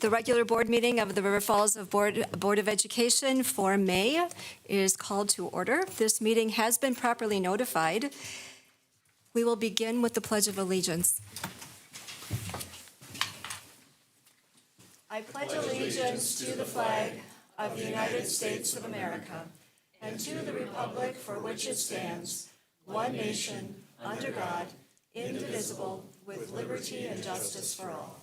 The regular board meeting of the River Falls Board of Education for May is called to order. This meeting has been properly notified. We will begin with the Pledge of Allegiance. I pledge allegiance to the flag of the United States of America and to the republic for which it stands, one nation, under God, indivisible, with liberty and justice for all.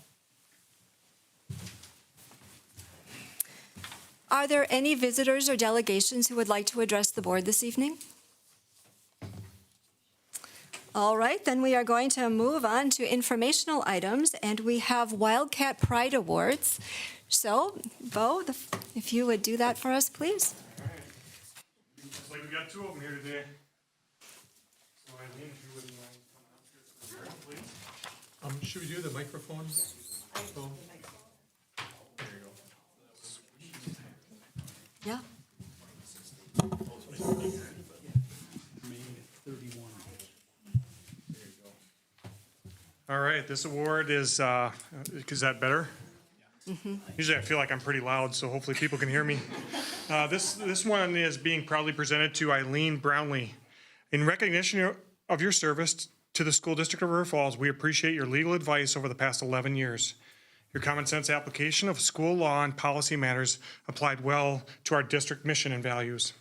Are there any visitors or delegations who would like to address the board this evening? All right, then we are going to move on to informational items, and we have Wildcat Pride Awards. So, Bo, if you would do that for us, please. All right. Looks like we got two of them here today. So Eileen, if you wouldn't mind coming up here to the podium, please. Should we do the microphone? So, there you go. Yeah. All right, this award is that better? Mm-hmm. Usually I feel like I'm pretty loud, so hopefully people can hear me. This one is being proudly presented to Eileen Brownlee. In recognition of your service to the School District of River Falls, we appreciate your legal advice over the past 11 years. Your common sense application of school law and policy matters applied well to our district mission and values.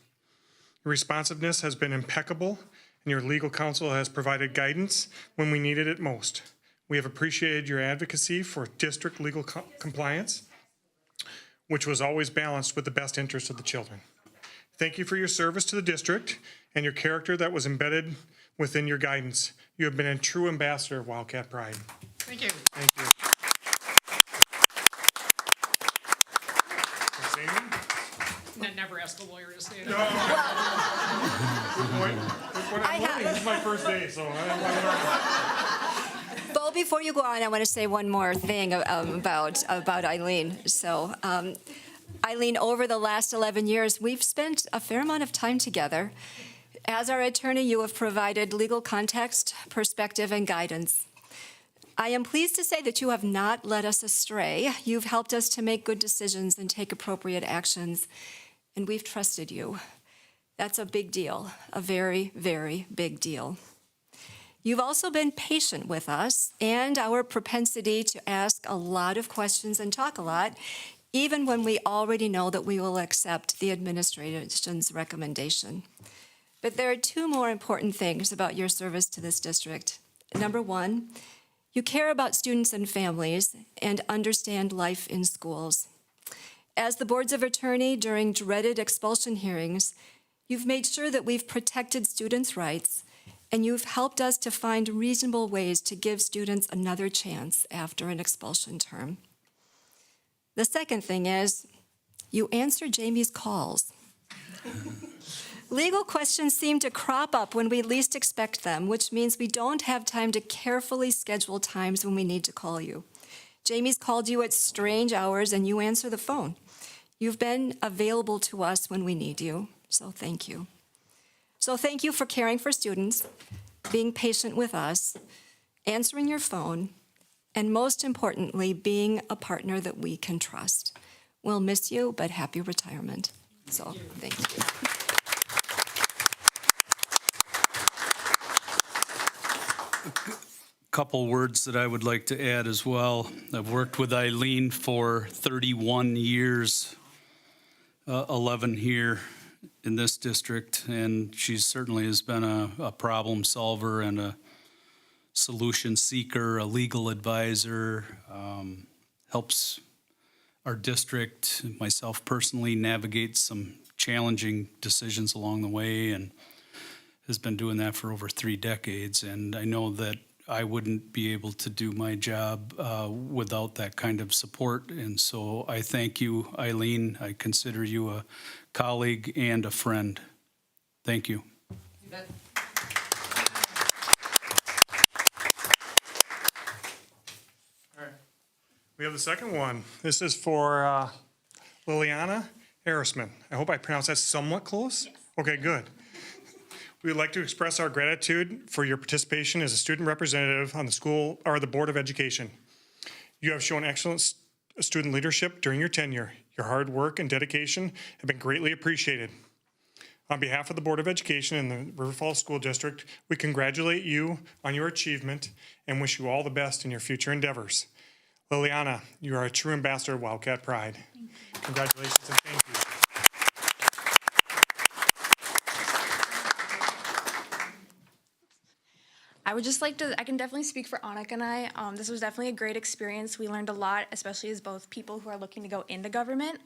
Your responsiveness has been impeccable, and your legal counsel has provided guidance when we needed it most. We have appreciated your advocacy for district legal compliance, which was always balanced with the best interests of the children. Thank you for your service to the district and your character that was embedded within your guidance. You have been a true ambassador of Wildcat Pride. Thank you. Thank you. Never ask a lawyer to say it. Good point. This is my first day, so Bo, before you go on, I want to say one more thing about Eileen. So, Eileen, over the last 11 years, we've spent a fair amount of time together. As our attorney, you have provided legal context, perspective, and guidance. I am pleased to say that you have not led us astray. You've helped us to make good decisions and take appropriate actions, and we've trusted you. That's a big deal, a very, very big deal. You've also been patient with us and our propensity to ask a lot of questions and talk a lot, even when we already know that we will accept the administration's recommendation. But there are two more important things about your service to this district. Number one, you care about students and families and understand life in schools. As the boards of attorney during dreaded expulsion hearings, you've made sure that we've protected students' rights, and you've helped us to find reasonable ways to give students another chance after an expulsion term. The second thing is, you answer Jamie's calls. Legal questions seem to crop up when we least expect them, which means we don't have time to carefully schedule times when we need to call you. Jamie's called you at strange hours and you answer the phone. You've been available to us when we need you, so thank you. So thank you for caring for students, being patient with us, answering your phone, and most importantly, being a partner that we can trust. We'll miss you, but happy retirement. So thank you. Couple words that I would like to add as well. I've worked with Eileen for 31 years, 11 here in this district, and she certainly has been a problem solver and a solution seeker, a legal advisor, helps our district, myself personally, navigate some challenging decisions along the way, and has been doing that for over 3 decades. And I know that I wouldn't be able to do my job without that kind of support. And so I thank you, Eileen. I consider you a colleague and a friend. Thank you. All right. We have the second one. This is for Liliana Harrisman. I hope I pronounced that somewhat close. Yes. Okay, good. We would like to express our gratitude for your participation as a student representative on the school or the Board of Education. You have shown excellent student leadership during your tenure. Your hard work and dedication have been greatly appreciated. On behalf of the Board of Education and the River Falls School District, we congratulate you on your achievement and wish you all the best in your future endeavors. Liliana, you are a true ambassador of Wildcat Pride. Congratulations and thank you. I would just like to, I can definitely speak for Annika and I. This was definitely a great experience. We learned a lot, especially as both people who are looking to go into government.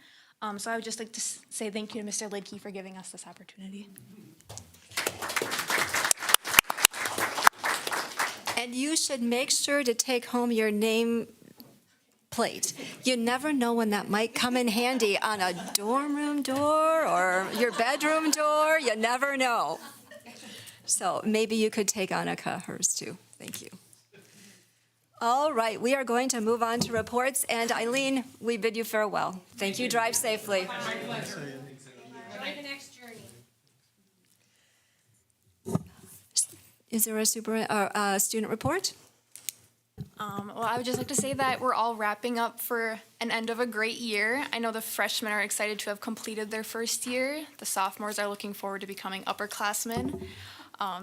So I would just like to say thank you to Mr. Lidke for giving us this opportunity. And you should make sure to take home your name plate. You never know when that might come in handy on a dorm room door or your bedroom door. You never know. So maybe you could take Annika hers too. Thank you. All right, we are going to move on to reports. And Eileen, we bid you farewell. Thank you. Drive safely. Enjoy the next journey. Is there a student report? Well, I would just like to say that we're all wrapping up for an end of a great year. I know the freshmen are excited to have completed their first year. The sophomores are looking forward to becoming upperclassmen.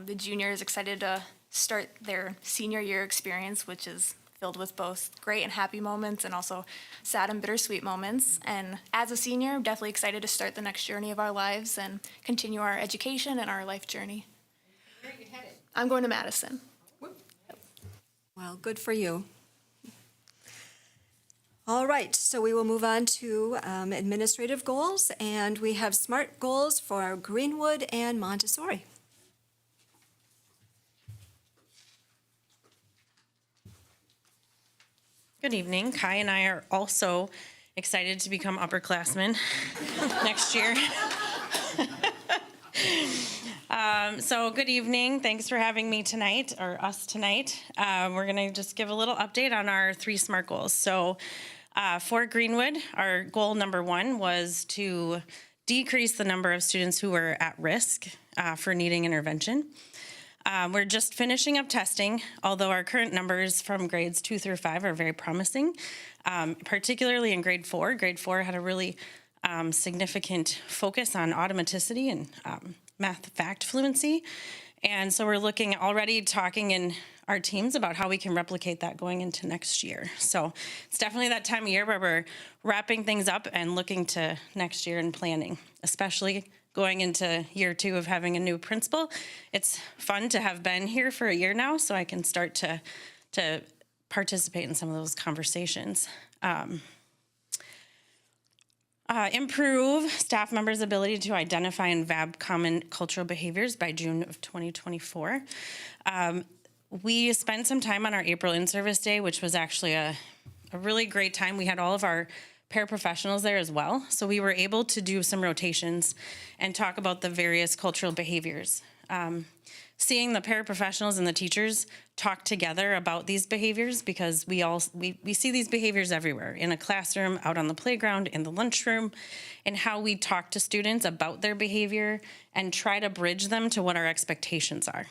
The juniors excited to start their senior year experience, which is filled with both great and happy moments and also sad and bittersweet moments. And as a senior, I'm definitely excited to start the next journey of our lives and continue our education and our life journey. Where are you headed? I'm going to Madison. Well, good for you. All right, so we will move on to administrative goals, and we have SMART goals for Greenwood and Montessori. Good evening. Kai and I are also excited to become upperclassmen next year. So good evening. Thanks for having me tonight, or us tonight. We're going to just give a little update on our 3 SMART goals. So for Greenwood, our goal number 1 was to decrease the number of students who were at risk for needing intervention. We're just finishing up testing, although our current numbers from grades 2 through 5 are very promising, particularly in grade 4. Grade 4 had a really significant focus on automaticity and math fact fluency. And so we're looking already talking in our teams about how we can replicate that going into next year. So it's definitely that time of year where we're wrapping things up and looking to next year and planning, especially going into year 2 of having a new principal. It's fun to have been here for a year now, so I can start to participate in some of those conversations. Improve staff members' ability to identify and VAB common cultural behaviors by June of 2024. We spent some time on our April in-service day, which was actually a really great time. We had all of our paraprofessionals there as well. So we were able to do some rotations and talk about the various cultural behaviors. Seeing the paraprofessionals and the teachers talk together about these behaviors, because we see these behaviors everywhere, in a classroom, out on the playground, in the lunchroom, and how we talk to students about their behavior and try to bridge them to what our expectations are.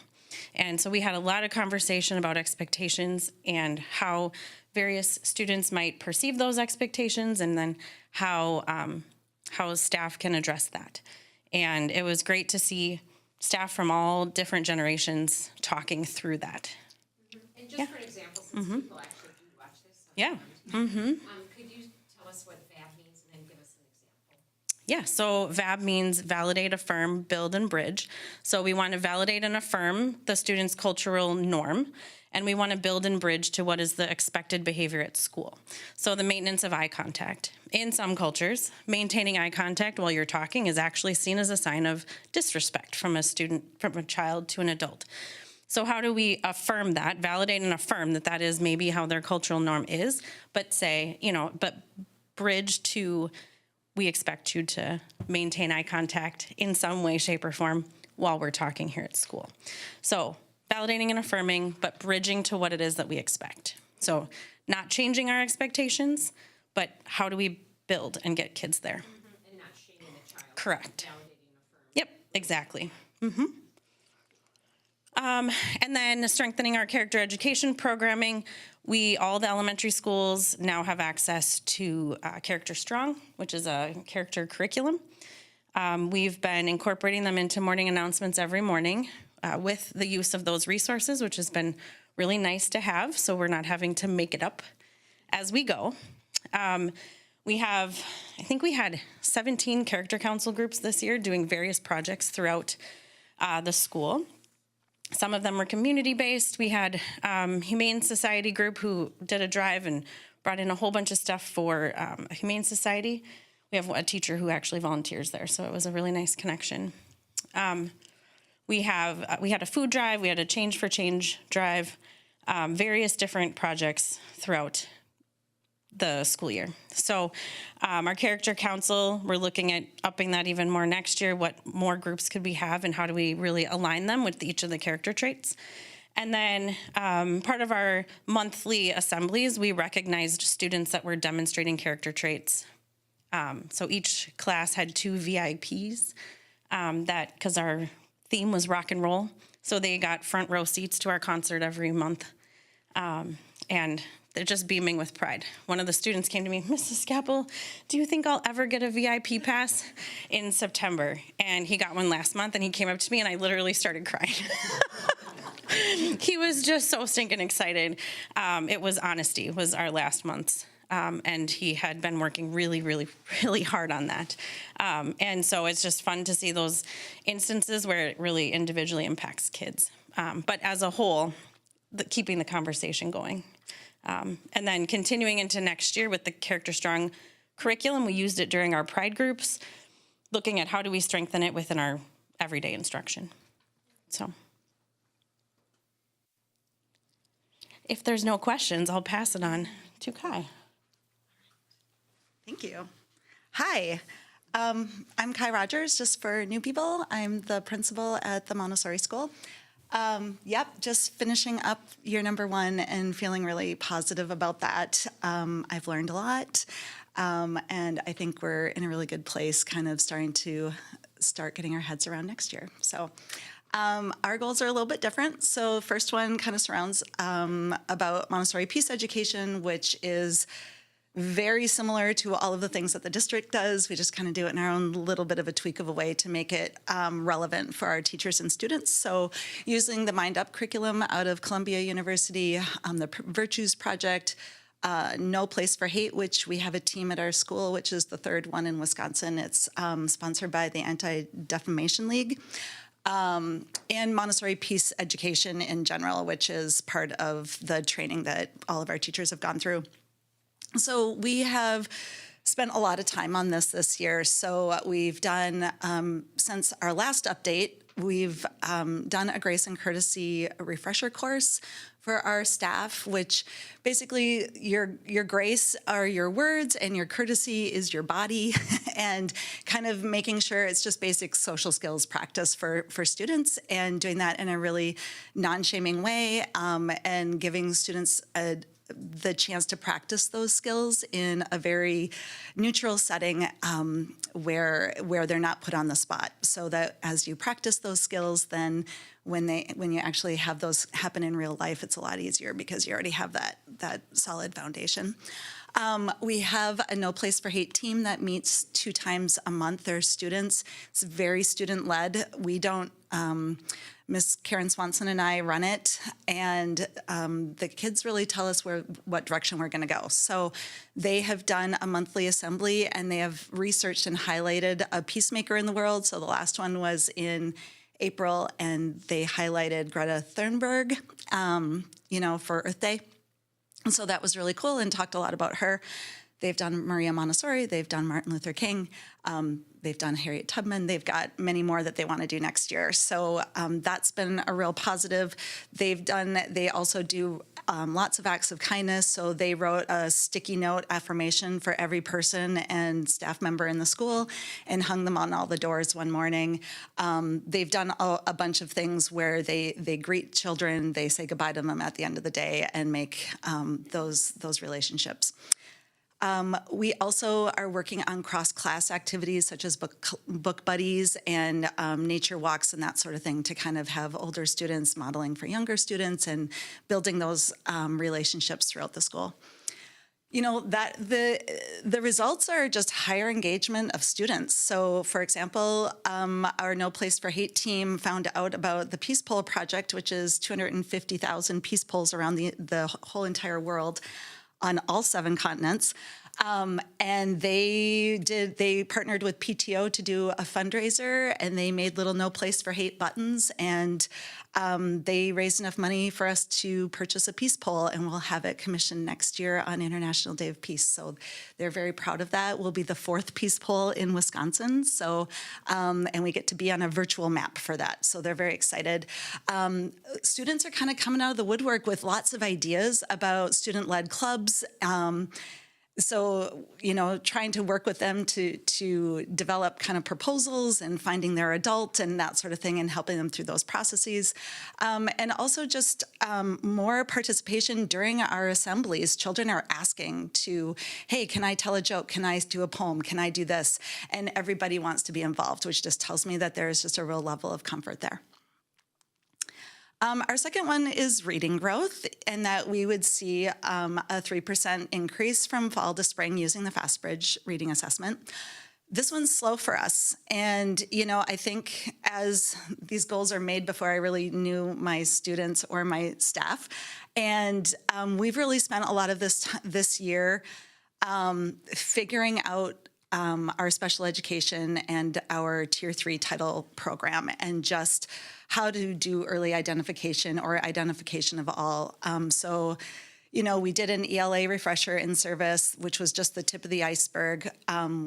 And so we had a lot of conversation about expectations and how various students might perceive those expectations, and then how staff can address that. And it was great to see staff from all different generations talking through that. And just for an example, since people actually do watch this. Yeah. Could you tell us what VAB means and then give us an example? Yeah, so VAB means validate, affirm, build, and bridge. So we want to validate and affirm the student's cultural norm, and we want to build and bridge to what is the expected behavior at school. So the maintenance of eye contact. In some cultures, maintaining eye contact while you're talking is actually seen as a sign of disrespect from a child to an adult. So how do we affirm that, validate and affirm that that is maybe how their cultural norm is, but say, but bridge to, we expect you to maintain eye contact in some way, shape, or form while we're talking here at school. So validating and affirming, but bridging to what it is that we expect. So not changing our expectations, but how do we build and get kids there? And not shaming the child. Correct. Validating and affirming. Yep, exactly. And then strengthening our character education programming. All the elementary schools now have access to Character Strong, which is a character curriculum. We've been incorporating them into morning announcements every morning with the use of those resources, which has been really nice to have, so we're not having to make it up as we go. I think we had 17 character council groups this year doing various projects throughout the school. Some of them were community-based. We had Humane Society group who did a drive and brought in a whole bunch of stuff for a Humane Society. We have a teacher who actually volunteers there, so it was a really nice connection. We had a food drive, we had a Change for Change drive, various different projects throughout the school year. So our character council, we're looking at upping that even more next year. What more groups could we have and how do we really align them with each of the character traits? And then part of our monthly assemblies, we recognized students that were demonstrating character traits. So each class had 2 VIPs because our theme was rock and roll. So they got front row seats to our concert every month. And they're just beaming with pride. One of the students came to me, Mrs. Scapel, do you think I'll ever get a VIP pass in September? And he got one last month and he came up to me and I literally started crying. He was just so stinking excited. It was Honesty was our last month's. And he had been working really, really, really hard on that. And so it's just fun to see those instances where it really individually impacts kids. But as a whole, keeping the conversation going. And then continuing into next year with the Character Strong curriculum, we used it during our Pride groups, looking at how do we strengthen it within our everyday instruction. So if there's no questions, I'll pass it on to Kai. Thank you. Hi, I'm Kai Rogers, just for new people. I'm the principal at the Montessori School. Just finishing up year number 1 and feeling really positive about that. I've learned a lot, and I think we're in a really good place, kind of starting to getting our heads around next year. So our goals are a little bit different. So first one kind of surrounds about Montessori Peace Education, which is very similar to all of the things that the district does. We just kind of do it in our own little bit of a tweak of a way to make it relevant for our teachers and students. So using the Mind Up curriculum out of Columbia University, the Virtues Project, No Place for Hate, which we have a team at our school, which is the 3rd one in Wisconsin. It's sponsored by the Anti-Defamation League. And Montessori Peace Education in general, which is part of the training that all of our teachers have gone through. So we have spent a lot of time on this year. So we've done, since our last update, we've done a Grace and Courtesy refresher course for our staff, which basically your grace are your words and your courtesy is your body, and kind of making sure it's just basic social skills practice for students, and doing that in a really non-shaming way, and giving students the chance to practice those skills in a very neutral setting, where they're not put on the spot, so that as you practice those skills, then when you actually have those happen in real life, it's a lot easier because you already have that solid foundation. We have a No Place for Hate team that meets 2 times a month. They're students. It's very student-led. We don't, Miss Karen Swanson and I run it, and the kids really tell us what direction we're going to go. So they have done a monthly assembly, and they have researched and highlighted a peacemaker in the world. So the last one was in April, and they highlighted Greta Thunberg, for Earth Day. And so that was really cool, and talked a lot about her. They've done Maria Montessori, they've done Martin Luther King, they've done Harriet Tubman, they've got many more that they want to do next year. So that's been a real positive. They also do lots of acts of kindness. So they wrote a sticky note affirmation for every person and staff member in the school and hung them on all the doors one morning. They've done a bunch of things where they greet children, they say goodbye to them at the end of the day, and make those relationships. We also are working on cross-class activities such as book buddies and nature walks and that sort of thing to kind of have older students modeling for younger students and building those relationships throughout the school. You know, that the results are just higher engagement of students. So, for example, our No Place for Hate team found out about the Peace Poll project, which is 250,000 peace polls around the whole entire world on all 7 continents. And they partnered with PTO to do a fundraiser, and they made little No Place for Hate buttons, and they raised enough money for us to purchase a peace pole, and we'll have it commissioned next year on International Day of Peace. So they're very proud of that. We'll be the 4th peace pole in Wisconsin. So, and we get to be on a virtual map for that. So they're very excited. Students are kind of coming out of the woodwork with lots of ideas about student-led clubs. So, you know, trying to work with them to develop kind of proposals and finding their adult and that sort of thing and helping them through those processes. And also just more participation during our assemblies. Children are asking to, hey, can I tell a joke? Can I do a poem? Can I do this? And everybody wants to be involved, which just tells me that there is just a real level of comfort there. Our second one is reading growth, and that we would see a 3% increase from fall to spring using the FastBridge reading assessment. This one's slow for us. And, you know, I think as these goals are made before I really knew my students or my staff, and we've really spent a lot of this year figuring out our special education and our Tier 3 title program, and just how to do early identification or identification of all. So, you know, we did an ELA refresher in service, which was just the tip of the iceberg.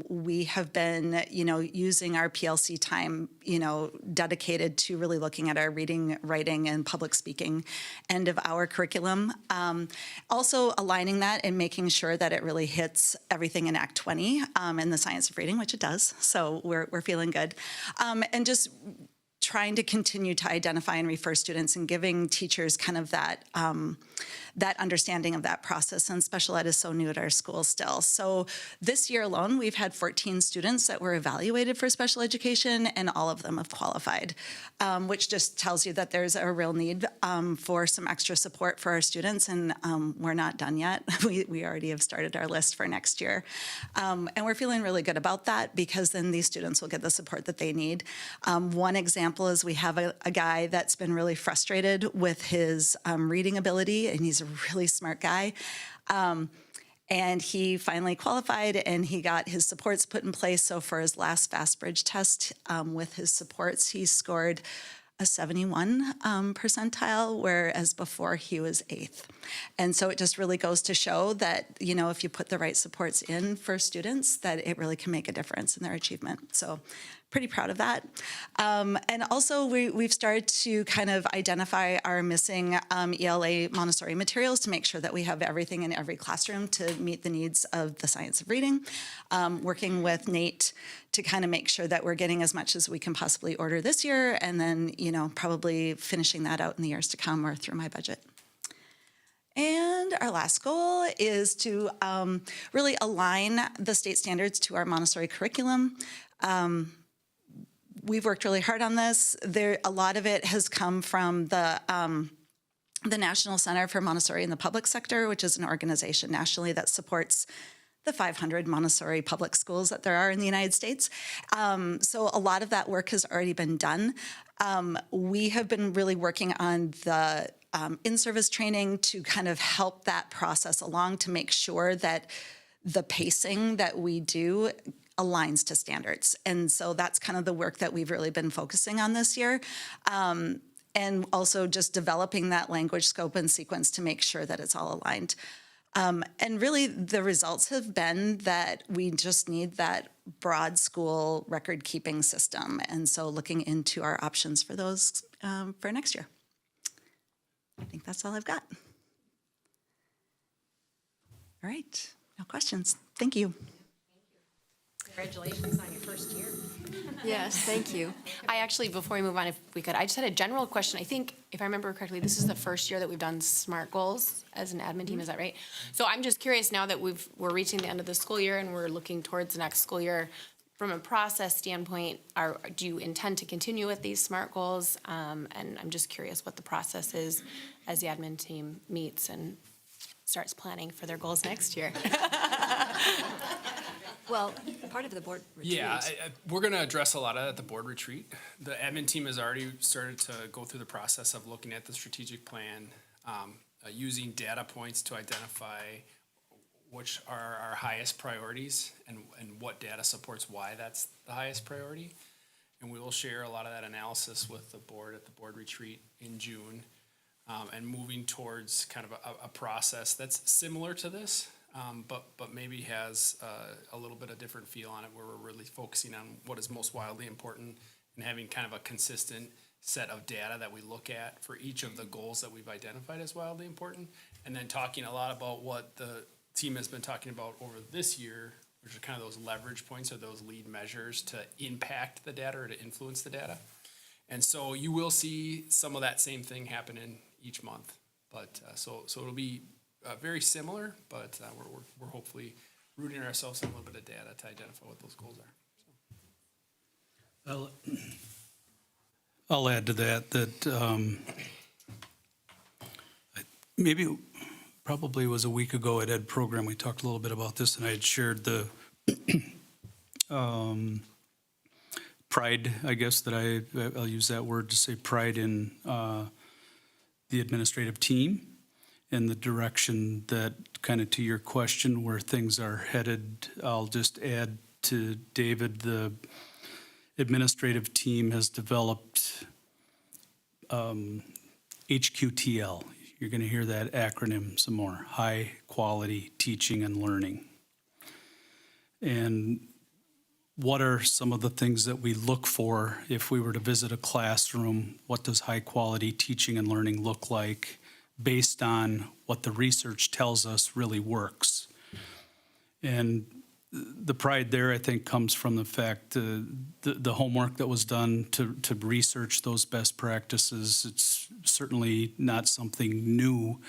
We have been, you know, using our PLC time, you know, dedicated to really looking at our reading, writing, and public speaking end of our curriculum. Also aligning that and making sure that it really hits everything in Act 20 in the science of reading, which it does. So we're feeling good. And just trying to continue to identify and refer students and giving teachers kind of that that understanding of that process. And special ed is so new at our school still. So this year alone, we've had 14 students that were evaluated for special education, and all of them have qualified, which just tells you that there's a real need for some extra support for our students. And we're not done yet. We already have started our list for next year. And we're feeling really good about that, because then these students will get the support that they need. One example is we have a guy that's been really frustrated with his reading ability, and he's a really smart guy. And he finally qualified, and he got his supports put in place. So for his last FastBridge test with his supports, he scored a 71 percentile, whereas before he was 8th. And so it just really goes to show that, you know, if you put the right supports in for students, that it really can make a difference in their achievement. So pretty proud of that. And also we've started to kind of identify our missing ELA Montessori materials to make sure that we have everything in every classroom to meet the needs of the science of reading. Working with Nate to kind of make sure that we're getting as much as we can possibly order this year, and then, you know, probably finishing that out in the years to come or through my budget. And our last goal is to really align the state standards to our Montessori curriculum. We've worked really hard on this. A lot of it has come from the National Center for Montessori in the Public Sector, which is an organization nationally that supports the 500 Montessori public schools that there are in the United States. So a lot of that work has already been done. We have been really working on the in-service training to kind of help that process along, to make sure that the pacing that we do aligns to standards. And so that's kind of the work that we've really been focusing on this year. And also just developing that language scope and sequence to make sure that it's all aligned. And really the results have been that we just need that broad school record keeping system. And so looking into our options for those for next year. I think that's all I've got. All right, no questions. Thank you. Congratulations on your first year. Yes, thank you. I actually, before we move on, if we could, I just had a general question. I think, if I remember correctly, this is the first year that we've done SMART goals as an admin team, is that right? So I'm just curious, now that we're reaching the end of the school year and we're looking towards the next school year, from a process standpoint, do you intend to continue with these SMART goals? And I'm just curious what the process is as the admin team meets and starts planning for their goals next year. Well, part of the board retreat. Yeah, we're going to address a lot of that at the board retreat. The admin team has already started to go through the process of looking at the strategic plan, using data points to identify which are our highest priorities and what data supports why that's the highest priority. And we will share a lot of that analysis with the board at the board retreat in June, and moving towards kind of a process that's similar to this. But maybe has a little bit of different feel on it, where we're really focusing on what is most wildly important and having kind of a consistent set of data that we look at for each of the goals that we've identified as wildly important, and then talking a lot about what the team has been talking about over this year, which are kind of those leverage points or those lead measures to impact the data or to influence the data. And so you will see some of that same thing happen in each month, but so it'll be very similar, but we're hopefully rooting ourselves in a little bit of data to identify what those goals are. I'll add to that maybe probably was a week ago at Ed Program, we talked a little bit about this, and I had shared the pride, I guess, that I'll use that word to say pride in the administrative team and the direction that, kind of to your question, where things are headed. I'll just add to David, the administrative team has developed HQTL. You're going to hear that acronym some more, High Quality Teaching and Learning. And what are some of the things that we look for if we were to visit a classroom? What does high quality teaching and learning look like based on what the research tells us really works? And the pride there, I think, comes from the fact the homework that was done to research those best practices. It's certainly not something new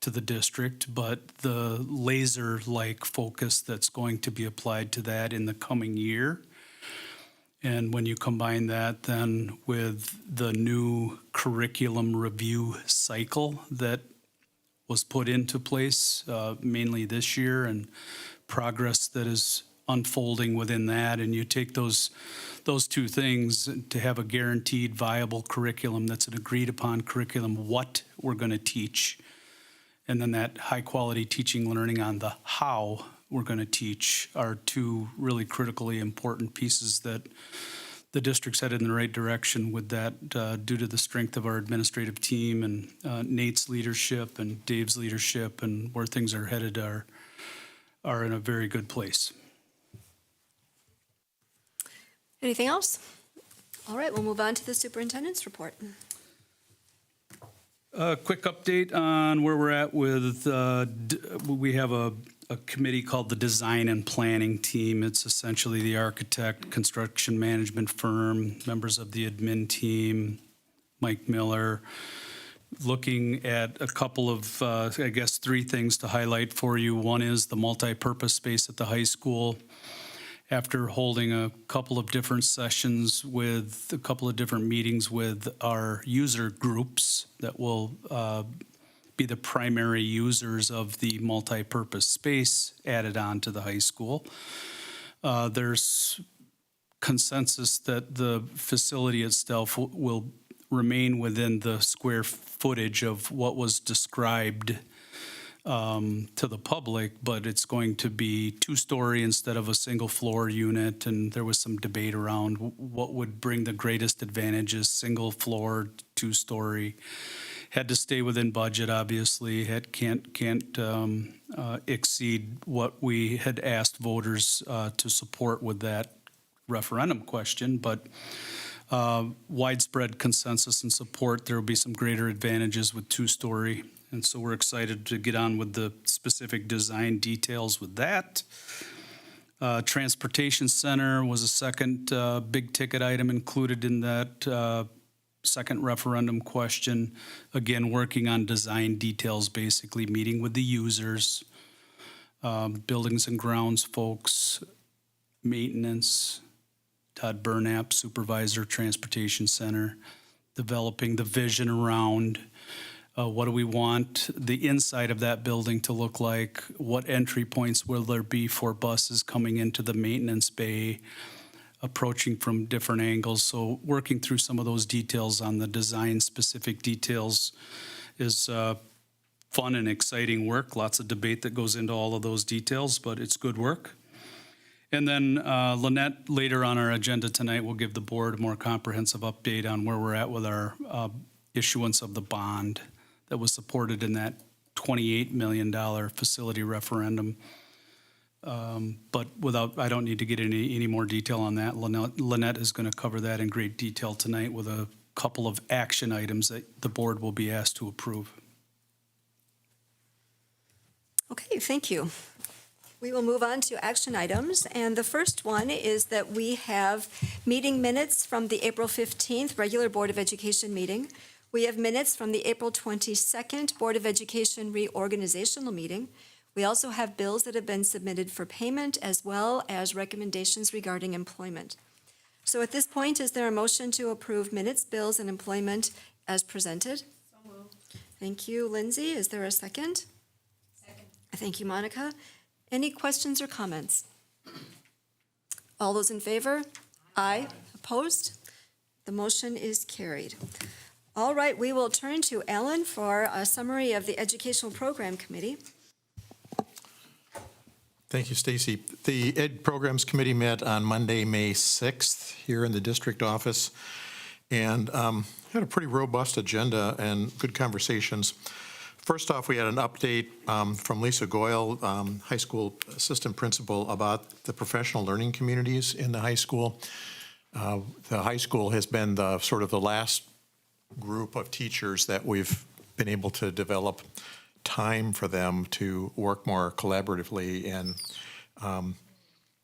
to the district, but the laser-like focus that's going to be applied to that in the coming year. And when you combine that then with the new curriculum review cycle that was put into place mainly this year, and progress that is unfolding within that, and you take those two things to have a guaranteed viable curriculum that's an agreed upon curriculum, what we're going to teach, and then that high quality teaching learning on the how we're going to teach are two really critically important pieces that the district's headed in the right direction with that due to the strength of our administrative team and Nate's leadership and Dave's leadership, and where things are headed are in a very good place. Anything else? All right, we'll move on to the superintendent's report. A quick update on where we're at with, we have a committee called the Design and Planning Team. It's essentially the architect, construction management firm, members of the admin team, Mike Miller, looking at a couple of, I guess, three things to highlight for you. One is the multi-purpose space at the high school. After holding a couple of different sessions with a couple of different meetings with our user groups that will be the primary users of the multi-purpose space added on to the high school, there's consensus that the facility itself will remain within the square footage of what was described to the public, but it's going to be two-story instead of a single-floor unit, and there was some debate around what would bring the greatest advantages, single-floor, two-story. Had to stay within budget, obviously. Can't exceed what we had asked voters to support with that referendum question, but widespread consensus and support. There will be some greater advantages with two-story. And so we're excited to get on with the specific design details with that. Transportation Center was a second big ticket item included in that second referendum question. Again, working on design details, basically meeting with the users, buildings and grounds folks, maintenance, Todd Burnap, Supervisor, Transportation Center, developing the vision around what do we want the inside of that building to look like? What entry points will there be for buses coming into the maintenance bay, approaching from different angles? So working through some of those details on the design-specific details is fun and exciting work. Lots of debate that goes into all of those details, but it's good work. And then Lynette, later on our agenda tonight, will give the board a more comprehensive update on where we're at with our issuance of the bond that was supported in that $28 million facility referendum. But I don't need to get any more detail on that. Lynette is going to cover that in great detail tonight with a couple of action items that the board will be asked to approve. Okay, thank you. We will move on to action items, and the first one is that we have meeting minutes from the April 15th regular Board of Education meeting. We have minutes from the April 22nd Board of Education reorganizational meeting. We also have bills that have been submitted for payment, as well as recommendations regarding employment. So at this point, is there a motion to approve minutes, bills, and employment as presented? So moved. Thank you, Lindsay. Is there a second? Second. Thank you, Monica. Any questions or comments? All those in favor? Aye. Opposed? The motion is carried. All right, we will turn to Ellen for a summary of the Educational Program Committee. Thank you, Stacy. The Ed Programs Committee met on Monday, May 6th, here in the district office, and had a pretty robust agenda and good conversations. First off, we had an update from Lisa Goyle, high school assistant principal, about the professional learning communities in the high school. The high school has been the sort of the last group of teachers that we've been able to develop time for them to work more collaboratively and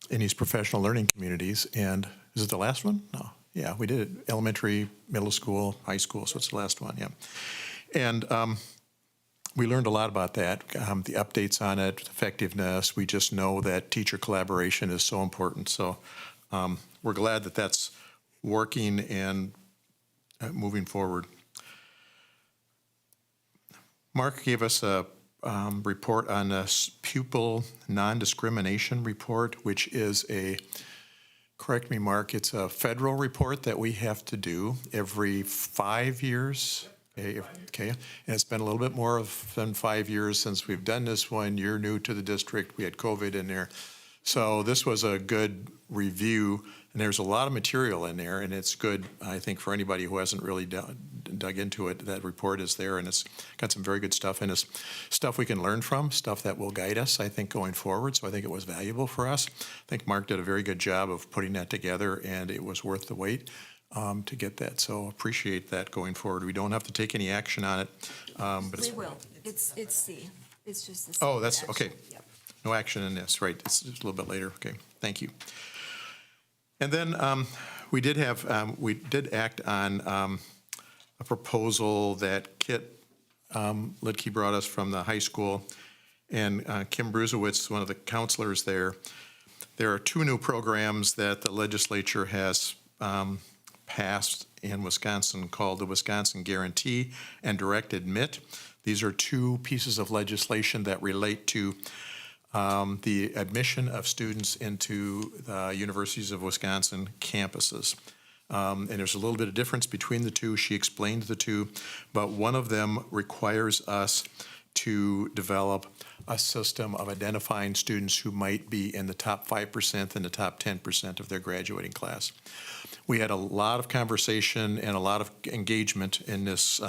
in these professional learning communities. And is it the last one? No. Yeah, we did it. Elementary, middle school, high school, so it's the last one, yeah. And we learned a lot about that, the updates on it, effectiveness. We just know that teacher collaboration is so important. So we're glad that that's working and moving forward. Mark gave us a report on a pupil non-discrimination report, which is correct me, Mark, it's a federal report that we have to do every 5 years. Okay, and it's been a little bit more than 5 years since we've done this one. You're new to the district. We had COVID in there. So this was a good review, and there's a lot of material in there, and it's good, I think, for anybody who hasn't really dug into it. That report is there, and it's got some very good stuff in it. Stuff we can learn from, stuff that will guide us, I think, going forward. So I think it was valuable for us. I think Mark did a very good job of putting that together, and it was worth the wait to get that. So appreciate that going forward. We don't have to take any action on it. But We will. It's C. It's just the C. Oh, that's, action. okay. Yep. No action in this, right? It's just a little bit later. Okay, thank you. And then we did act on a proposal that Kit Lidke brought us from the high school, and Kim Bruzewitz, one of the counselors there. There are 2 new programs that the legislature has passed in Wisconsin called the Wisconsin Guarantee and Direct Admit. These are 2 pieces of legislation that relate to the admission of students into the Universities of Wisconsin campuses. And there's a little bit of difference between the 2. She explained the 2, but one of them requires us to develop a system of identifying students who might be in the top 5% and the top 10% of their graduating class. We had a lot of conversation and a lot of engagement in this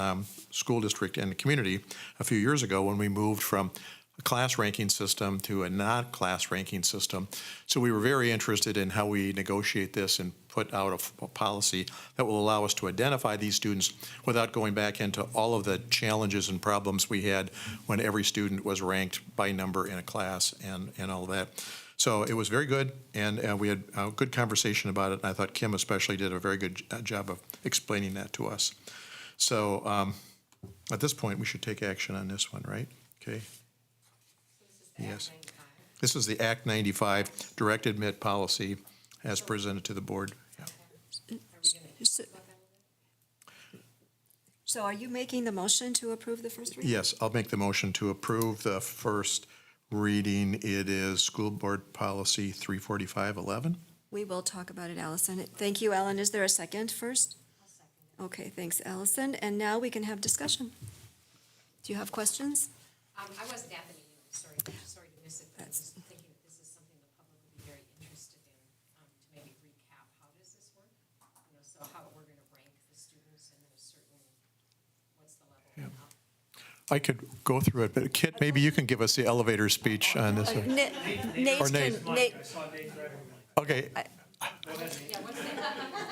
school district and the community a few years ago when we moved from a class ranking system to a non-class ranking system. So we were very interested in how we negotiate this and put out a policy that will allow us to identify these students without going back into all of the challenges and problems we had when every student was ranked by number in a class and all that. So it was very good, and we had a good conversation about it. And I thought Kim especially did a very good job of explaining that to us. So at this point, we should take action on this one, right? Okay. Yes. This is the Act 95 direct admit policy as presented to the board. Yeah. So are you making the motion to approve the first reading? Yes, I'll make the motion to approve the first reading. It is School Board Policy 34511. We will talk about it, Allison. Thank you, Ellen. Is there a second first? Okay, thanks, Allison. And now we can have discussion. Do you have questions? I wasn't at the meeting, I'm sorry to miss it, but I'm just thinking that this is something the public would be very interested in, to maybe recap, how does this work? You know, so how we're gonna rank the students and then a certain, what's the level up? I could go through it, but Kit, maybe you can give us the elevator speech on this one. Nate Or Nate. can, Nate, Okay.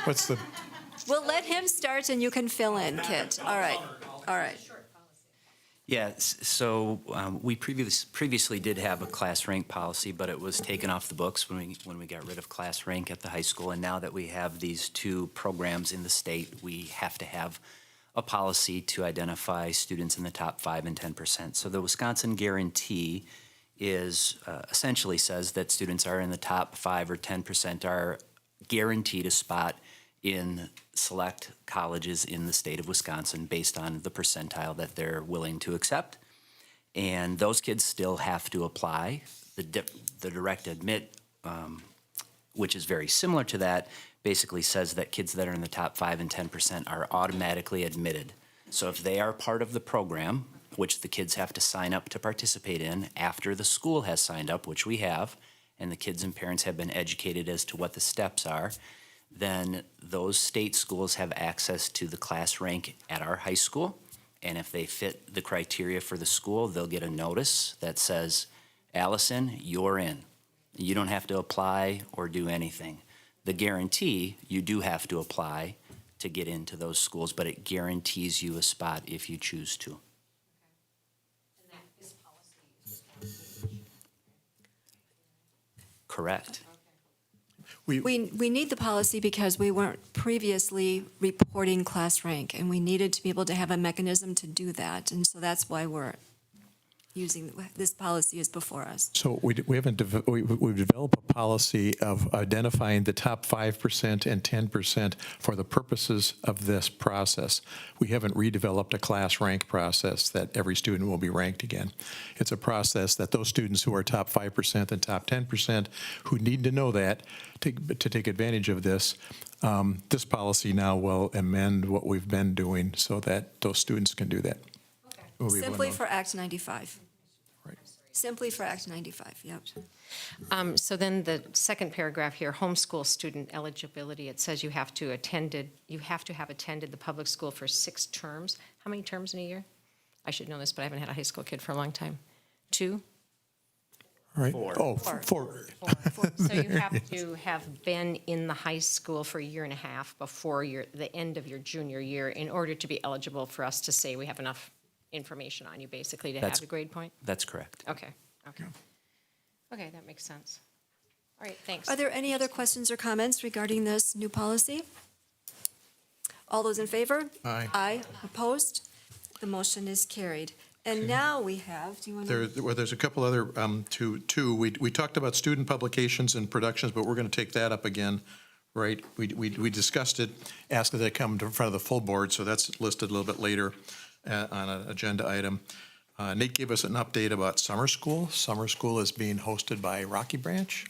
What's the, we'll let him start and you can fill in, Kit. All right, all right. Yeah, so we previously did have a class rank policy, but it was taken off the books when we got rid of class rank at the high school. And now that we have these two programs in the state, we have to have a policy to identify students in the top 5 and 10%. So the Wisconsin Guarantee is essentially says that students are in the top 5 or 10% are guaranteed a spot in select colleges in the state of Wisconsin based on the percentile that they're willing to accept. And those kids still have to apply. The direct admit, which is very similar to that, basically says that kids that are in the top 5 and 10% are automatically admitted. So if they are part of the program, which the kids have to sign up to participate in after the school has signed up, which we have, and the kids and parents have been educated as to what the steps are, then those state schools have access to the class rank at our high school. And if they fit the criteria for the school, they'll get a notice that says, Allison, you're in. You don't have to apply or do anything. The guarantee, you do have to apply to get into those schools, but it guarantees you a spot if you choose to. And that this policy is Correct. We need the policy because we weren't previously reporting class rank, and we needed to be able to have a mechanism to do that. And so that's why we're using, this policy is before us. so we haven't, we've developed a policy of identifying the top 5% and 10% for the purposes of this process. We haven't redeveloped a class rank process that every student will be ranked again. It's a process that those students who are top 5% and top 10% who need to know that to take advantage of this, this policy now will amend what we've been doing so that those students can do that. We'll be able to Simply know. for Act 95. Right. Simply for Act 95, yep. So then the second paragraph here, homeschool student eligibility, it says you have to have attended the public school for 6 terms. How many terms in a year? I should know this, but I haven't had a high school kid for a long time. 2? Right? Oh, four. So you have to have been in the high school for a year and a half before the end of your junior year in order to be eligible for us to say we have enough information on you, basically, to have That's- the grade point? That's correct. Okay. Okay, that makes sense. All right, thanks. Are there any other questions or comments regarding this new policy? All those in favor? Aye. Aye. Opposed? The motion is carried. And now we have, do you want to? There's a couple other, we talked about student publications and productions, but we're going to take that up again, right? We discussed it, asked that it come in front of the full board, so that's listed a little bit later on an agenda item. Nate gave us an update about summer school. Summer school is being hosted by Rocky Branch.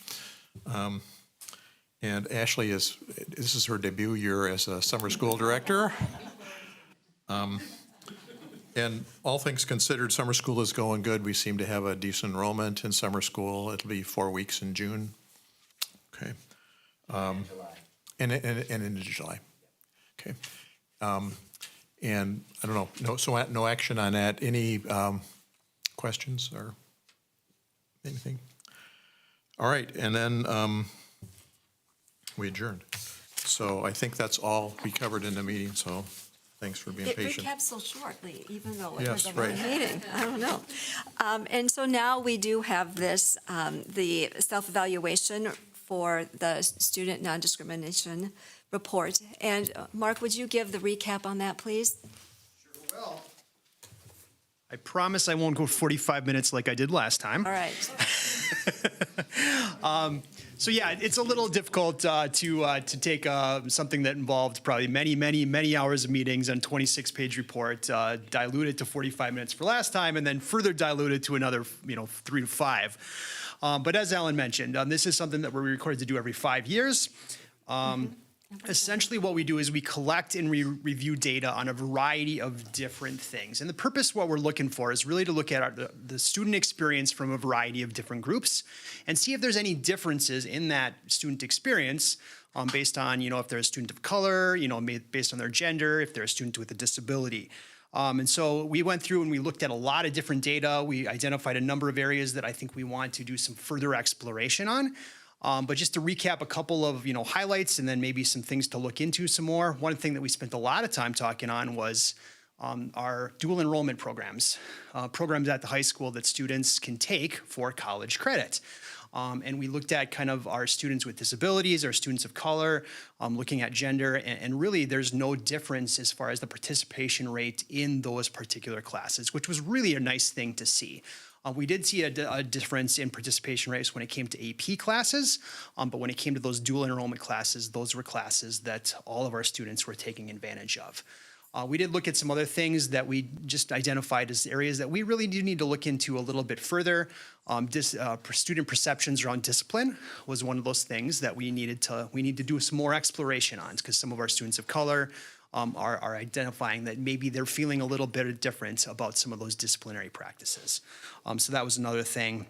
And Ashley this is her debut year as a summer school director. And all things considered, summer school is going good. We seem to have a decent enrollment in summer school. It'll be 4 weeks in June. Okay. And into July. Okay. And I don't know, no action on that. Any questions or anything? All right, and then we adjourned. So I think that's all we covered in the meeting, so Thanks for being It patient. recaps so shortly, even though it was Yes, a long right. meeting. I don't know. And so now we do have this, the self-evaluation for the student non-discrimination report. And Mark, would you give the recap on that, please? Well, I promise I won't go 45 minutes like I did last time. All right. So yeah, it's a little difficult to take something that involved probably many hours of meetings and 26-page report, dilute it to 45 minutes for last time, and then further dilute it to another 3 to 5. But as Alan mentioned, this is something that we're required to do every 5 years. Essentially what we do is we collect and review data on a variety of different things. And the purpose what we're looking for is really to look at the student experience from a variety of different groups and see if there's any differences in that student experience based on, if they're a student of color, based on their gender, if they're a student with a disability. And so we went through and we looked at a lot of different data. We identified a number of areas that I think we want to do some further exploration on. But just to recap a couple of highlights and then maybe some things to look into some more. One thing that we spent a lot of time talking on was our dual enrollment programs, programs at the high school that students can take for college credit. And we looked at kind of our students with disabilities, our students of color, looking at gender, and really there's no difference as far as the participation rate in those particular classes, which was really a nice thing to see. We did see a difference in participation rates when it came to AP classes, but when it came to those dual enrollment classes, those were classes that all of our students were taking advantage of. We did look at some other things that we just identified as areas that we really do need to look into a little bit further. Student perceptions around discipline was one of those things that we need to do some more exploration on, because some of our students of color are identifying that maybe they're feeling a little bit different about some of those disciplinary practices. So that was another thing.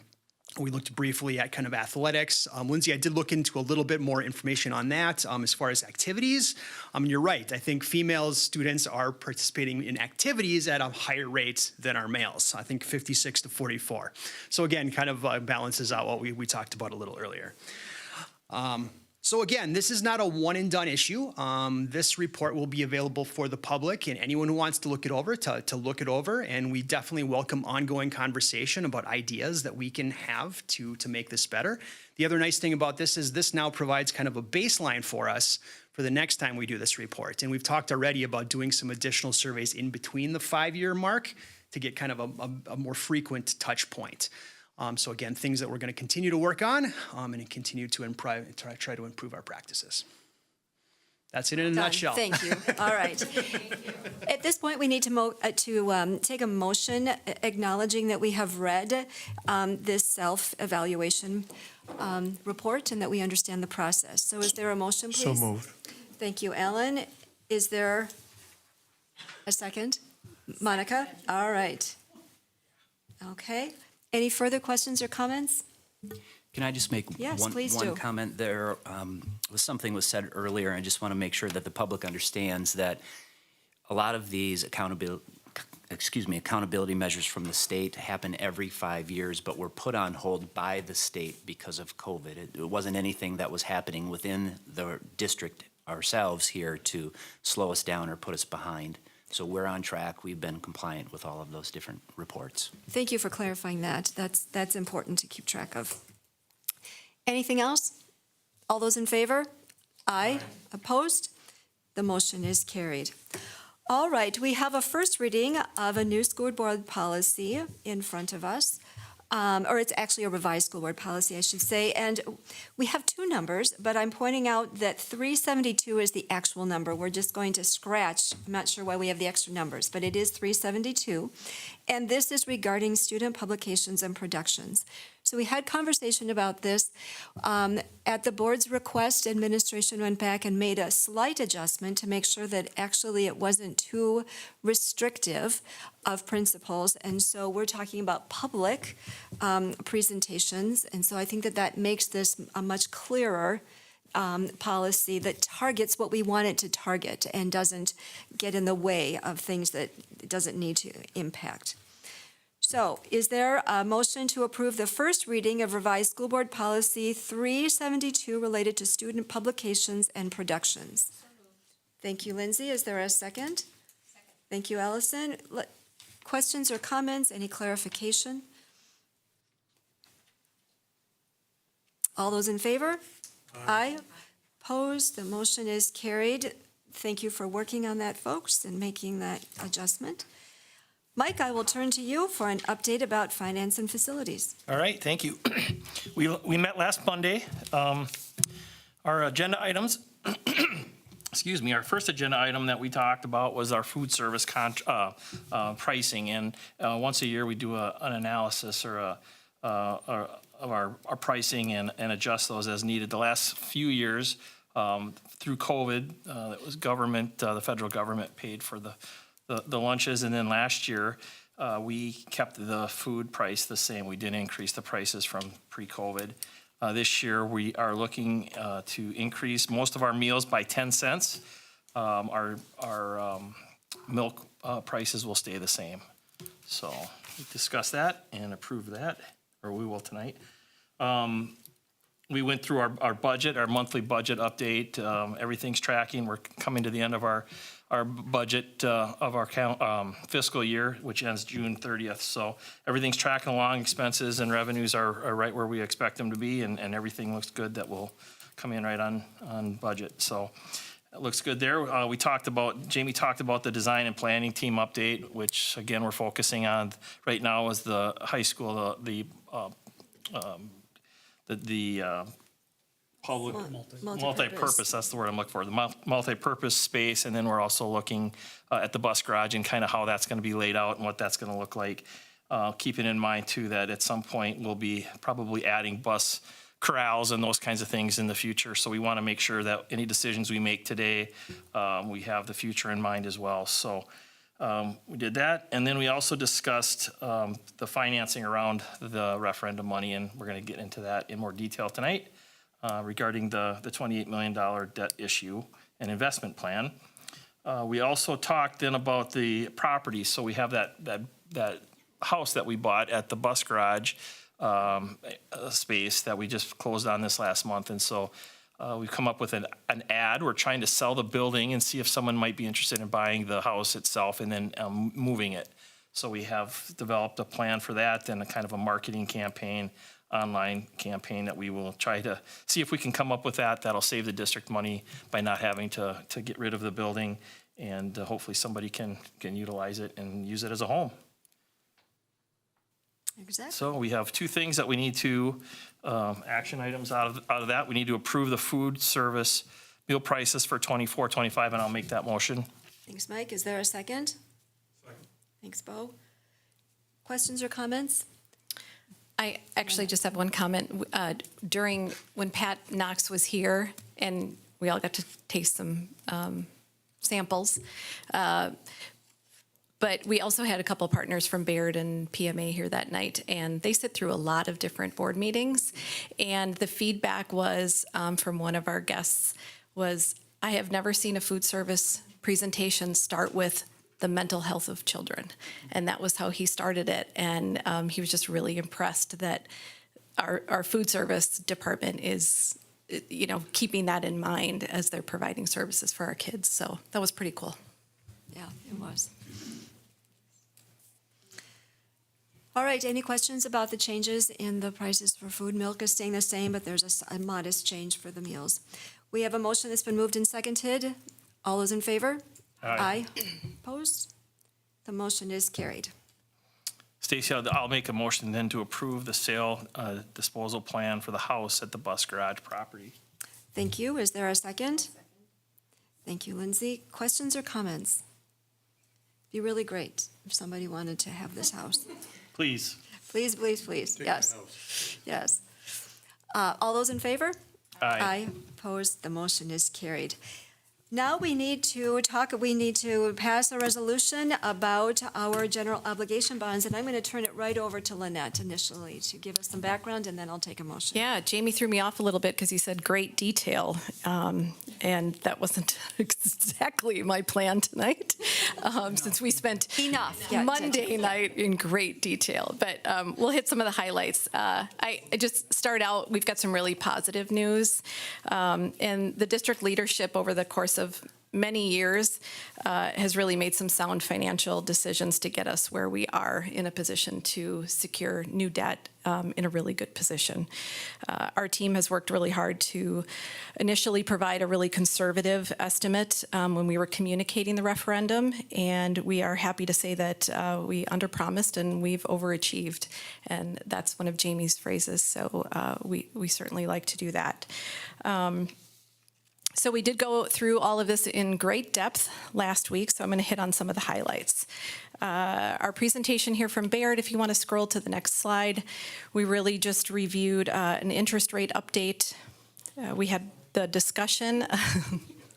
We looked briefly at kind of athletics. Lindsay, I did look into a little bit more information on that as far as activities. You're right. I think female students are participating in activities at a higher rate than our males. I think 56 to 44. So again, kind of balances out what we talked about a little earlier. So again, this is not a one and done issue. This report will be available for the public and anyone who wants to look it over to look it over. And we definitely welcome ongoing conversation about ideas that we can have to make this better. The other nice thing about this is this now provides kind of a baseline for us for the next time we do this report. And we've talked already about doing some additional surveys in between the 5-year mark to get kind of a more frequent touch point. So again, things that we're going to continue to work on and continue to try to improve our practices. That's it in a Done. nutshell. Thank you. All right. At this point, we need to take a motion acknowledging that we have read this self-evaluation report and that we understand the process. So is there a motion, please? So moved. Thank you, Ellen. Is there a second? Monica? All right. Okay. Any further questions or comments? Can I just make Yes, one please do. comment? There was something was said earlier, and I just want to make sure that the public understands that a lot of these accountability measures from the state happen every 5 years, but were put on hold by the state because of COVID. It wasn't anything that was happening within the district ourselves here to slow us down or put us behind. So we're on track. We've been compliant with all of those different reports. Thank you for clarifying that. That's important to keep track of. Anything else? All those in favor? Aye. Opposed? The motion is carried. All right, we have a first reading of a new school board policy in front of us. Or it's actually a revised school board policy, I should say. And we have two numbers, but I'm pointing out that 372 is the actual number. We're just going to scratch. I'm not sure why we have the extra numbers, but it is 372. And this is regarding student publications and productions. So we had conversation about this. At the board's request, administration went back and made a slight adjustment to make sure that actually it wasn't too restrictive of principles. And so we're talking about public presentations. And so I think that makes this a much clearer policy that targets what we want it to target and doesn't get in the way of things that it doesn't need to impact. So is there a motion to approve the first reading of revised school board policy 372 related to student publications and productions? Thank you, Lindsay. Is there a second? Thank you, Allison. Questions or comments, any clarification? All those in favor? Aye. Opposed, the motion is carried. Thank you for working on that, folks, and making that adjustment. Mike, I will turn to you for an update about finance and facilities. All right, thank you. We met last Monday. Our agenda items, excuse me, our first agenda item that we talked about was our food service pricing. And once a year, we do an analysis of our pricing and adjust those as needed. The last few years, through COVID, it was government, the federal government paid for the lunches, and then last year, we kept the food price the same. We didn't increase the prices from pre-COVID. This year, we are looking to increase most of our meals by 10 cents. Our milk prices will stay the same. So we discussed that and approved that, or we will tonight. We went through our budget, our monthly budget update. Everything's tracking. We're coming to the end of our budget of our fiscal year, which ends June 30th. So everything's tracking along. Expenses and revenues are right where we expect them to be, and everything looks good. That will come in right on budget. So it looks good there. Jamie talked about the design and planning team update, which again we're focusing on right now is the high school, the public multi-purpose, that's the word I'm looking for, the multi-purpose space, and then we're also looking at the bus garage and kind of how that's going to be laid out and what that's going to look like. Keeping in mind too that at some point we'll be probably adding bus corrals and those kinds of things in the future, so we want to make sure that any decisions we make today, we have the future in mind as well. So we did that, and then we also discussed the financing around the referendum money, and we're going to get into that in more detail tonight regarding the $28 million debt issue and investment plan. We also talked then about the property. So we have that house that we bought at the bus garage space that we just closed on this last month, and so we've come up with an ad. We're trying to sell the building and see if someone might be interested in buying the house itself and then moving it. So we have developed a plan for that and a kind of a marketing campaign, online campaign that we will try to see if we can come up with that. That'll save the district money by not having to get rid of the building, and hopefully somebody can utilize it and use it as a home. Exactly. So we have two things that we need to, action items out of that. We need to approve the food service meal prices for 24, 25, and I'll make that motion. Thanks, Mike. Is there a second? Second. Thanks, Bo. Questions or comments? I actually just have one comment. During, when Pat Knox was here, and we all got to taste some samples, but we also had a couple partners from Baird and PMA here that night, and they sit through a lot of different board meetings. And the feedback was, from one of our guests, was, I have never seen a food service presentation start with the mental health of children. And that was how he started it. And he was just really impressed that our food service department is, keeping that in mind as they're providing services for our kids. So that was pretty cool. Yeah, it was. All right, any questions about the changes in the prices for food? Milk is staying the same, but there's a modest change for the meals. We have a motion that's been moved and seconded. All those in favor? Aye. Opposed? The motion is carried. Stacy, I'll make a motion then to approve the sale disposal plan for the house at the bus garage property. Thank you. Is there a second? Thank you, Lindsay. Questions or comments? Be really great if somebody wanted to have this house. Please. Please, please, please. Yes. Yes. All those in favor? Aye. Opposed? The motion is carried. Now we need to pass a resolution about our general obligation bonds, and I'm going to turn it right over to Lynette initially to give us some background, and then I'll take a motion. Yeah, Jamie threw me off a little bit because he said great detail, and that wasn't exactly my plan tonight, since we spent Monday night in great detail. But we'll hit some of the highlights. I just start out, we've got some really positive news, and the district leadership over the course of many years, has really made some sound financial decisions to get us where we are in a position to secure new debt in a really good position. Our team has worked really hard to initially provide a really conservative estimate when we were communicating the referendum, and we are happy to say that we underpromised and we've overachieved, and that's one of Jamie's phrases, so we certainly like to do that. So we did go through all of this in great depth last week, so I'm going to hit on some of the highlights. Our presentation here from Baird, if you want to scroll to the next slide, we really just reviewed an interest rate update. We had the discussion,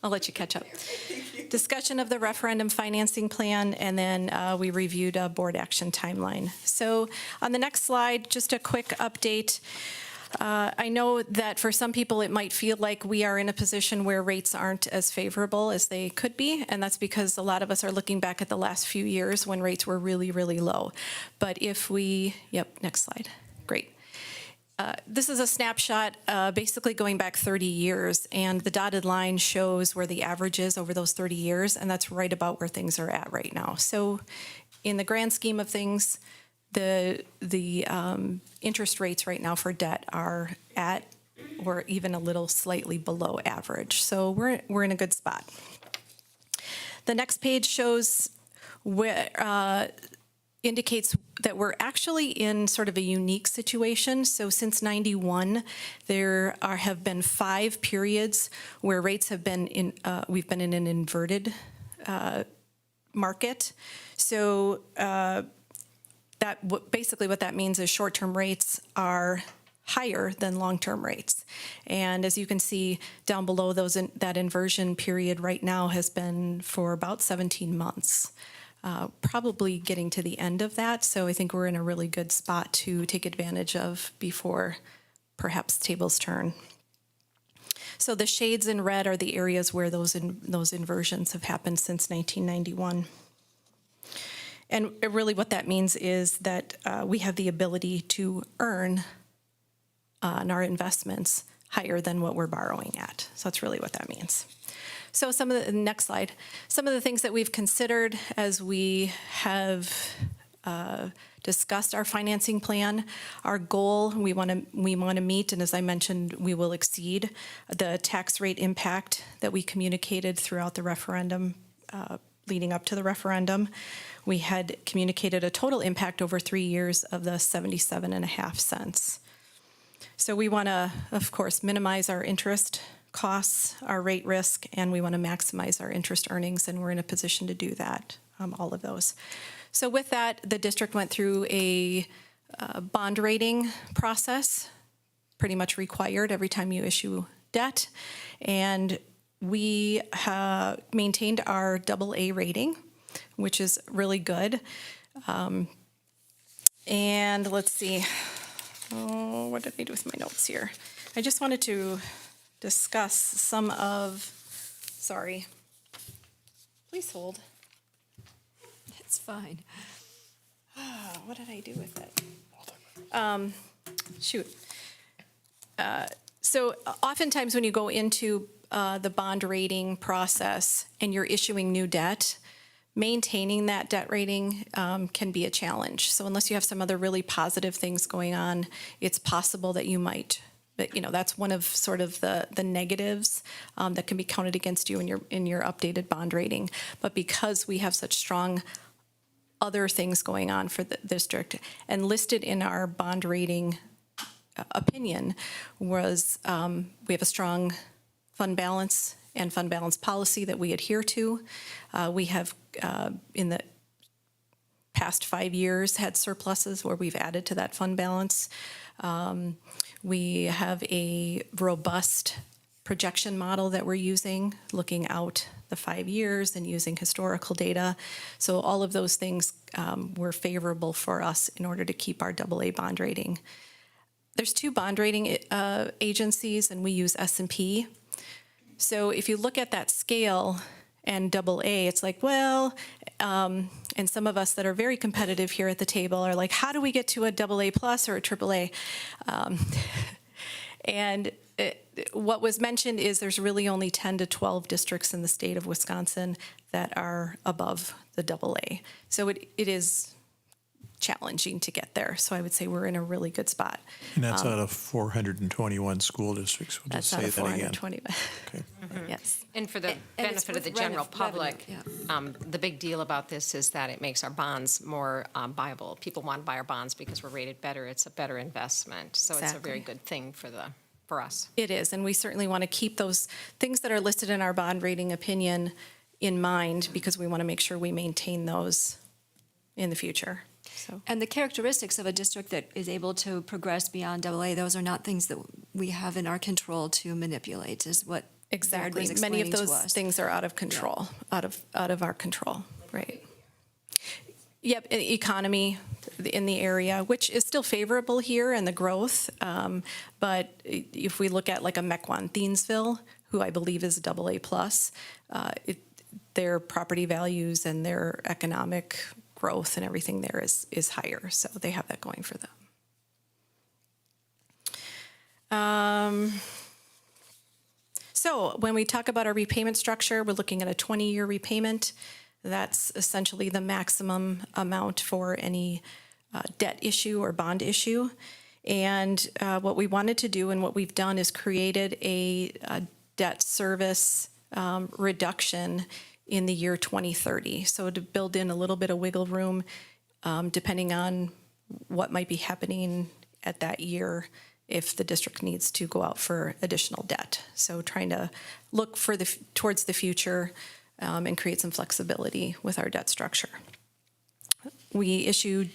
I'll let you catch up. Discussion of the referendum financing plan, and then we reviewed a board action timeline. So on the next slide, just a quick update. I know that for some people it might feel like we are in a position where rates aren't as favorable as they could be, and that's because a lot of us are looking back at the last few years when rates were really, really low. But if we, next slide, great. This is a snapshot basically going back 30 years, and the dotted line shows where the average is over those 30 years, and that's right about where things are at right now. So in the grand scheme of things, the interest rates right now for debt are at or even a little slightly below average. So we're in a good spot. The next page shows where indicates that we're actually in sort of a unique situation. So since 91, there have been 5 periods where rates have been in, we've been in an inverted market. So basically what that means is short-term rates are higher than long-term rates. And as you can see down below, that inversion period right now has been for about 17 months. Probably getting to the end of that, so I think we're in a really good spot to take advantage of before perhaps tables turn. So the shades in red are the areas where those inversions have happened since 1991. And really what that means is that we have the ability to earn on our investments higher than what we're borrowing at. So that's really what that means. So next slide, some of the things that we've considered as we have discussed our financing plan. Our goal, we want to meet, and as I mentioned, we will exceed the tax rate impact that we communicated throughout the referendum, leading up to the referendum. We had communicated a total impact over 3 years of the 77.5 cents. So we want to, of course, minimize our interest costs, our rate risk, and we want to maximize our interest earnings, and we're in a position to do that, all of those. So with that, the district went through a bond rating process, pretty much required every time you issue debt, and we maintained our AA rating, which is really good. And let's see, what did I do with my notes here? I just wanted to discuss some of, sorry, please hold. It's fine. What did I do with it? Shoot. So oftentimes when you go into the bond rating process and you're issuing new debt, maintaining that debt rating can be a challenge. So unless you have some other really positive things going on, it's possible that you might, but that's one of sort of the negatives that can be counted against you in your updated bond rating. But because we have such strong other things going on for the district, and listed in our bond rating opinion was we have a strong fund balance and fund balance policy that we adhere to. We have, in the past 5 years, had surpluses where we've added to that fund balance. We have a robust projection model that we're using, looking out the 5 years and using historical data. So all of those things were favorable for us in order to keep our AA bond rating. There's 2 bond rating agencies, and we use S&P. So if you look at that scale and AA, it's like, well, and some of us that are very competitive here at the table are like, how do we get to a AA plus or a AAA? And what was mentioned is there's really only 10 to 12 districts in the state of Wisconsin that are above the AA. So it is challenging to get there. So I would say we're in a really good spot. And that's out of 421 school districts. We'll just That's out say of that again. 420. Okay. Yes. And for the it's benefit of the with general revenue, public, yeah. the big deal about this is that it makes our bonds more viable. People want to buy our bonds because we're rated better. It's a better investment. So it's a very Exactly. good thing for us. It is, and we certainly want to keep those things that are listed in our bond rating opinion in mind because we want to make sure we maintain those in the future. So And the characteristics of a district that is able to progress beyond AA, those are not things that we have in our control to manipulate, is what Baird exactly, was many of explaining to those us. things are out of control, out of our control, right? Yep, economy in the area, which is still favorable here and the growth. But if we look at like a Mequon Thiensville, who I believe is AA plus, their property values and their economic growth and everything there is higher. So they have that going for them. So when we talk about our repayment structure, we're looking at a 20-year repayment. That's essentially the maximum amount for any debt issue or bond issue. And what we wanted to do and what we've done is created a debt service reduction in the year 2030. So to build in a little bit of wiggle room, depending on what might be happening at that year if the district needs to go out for additional debt. So trying to look for towards the future and create some flexibility with our debt structure. We issued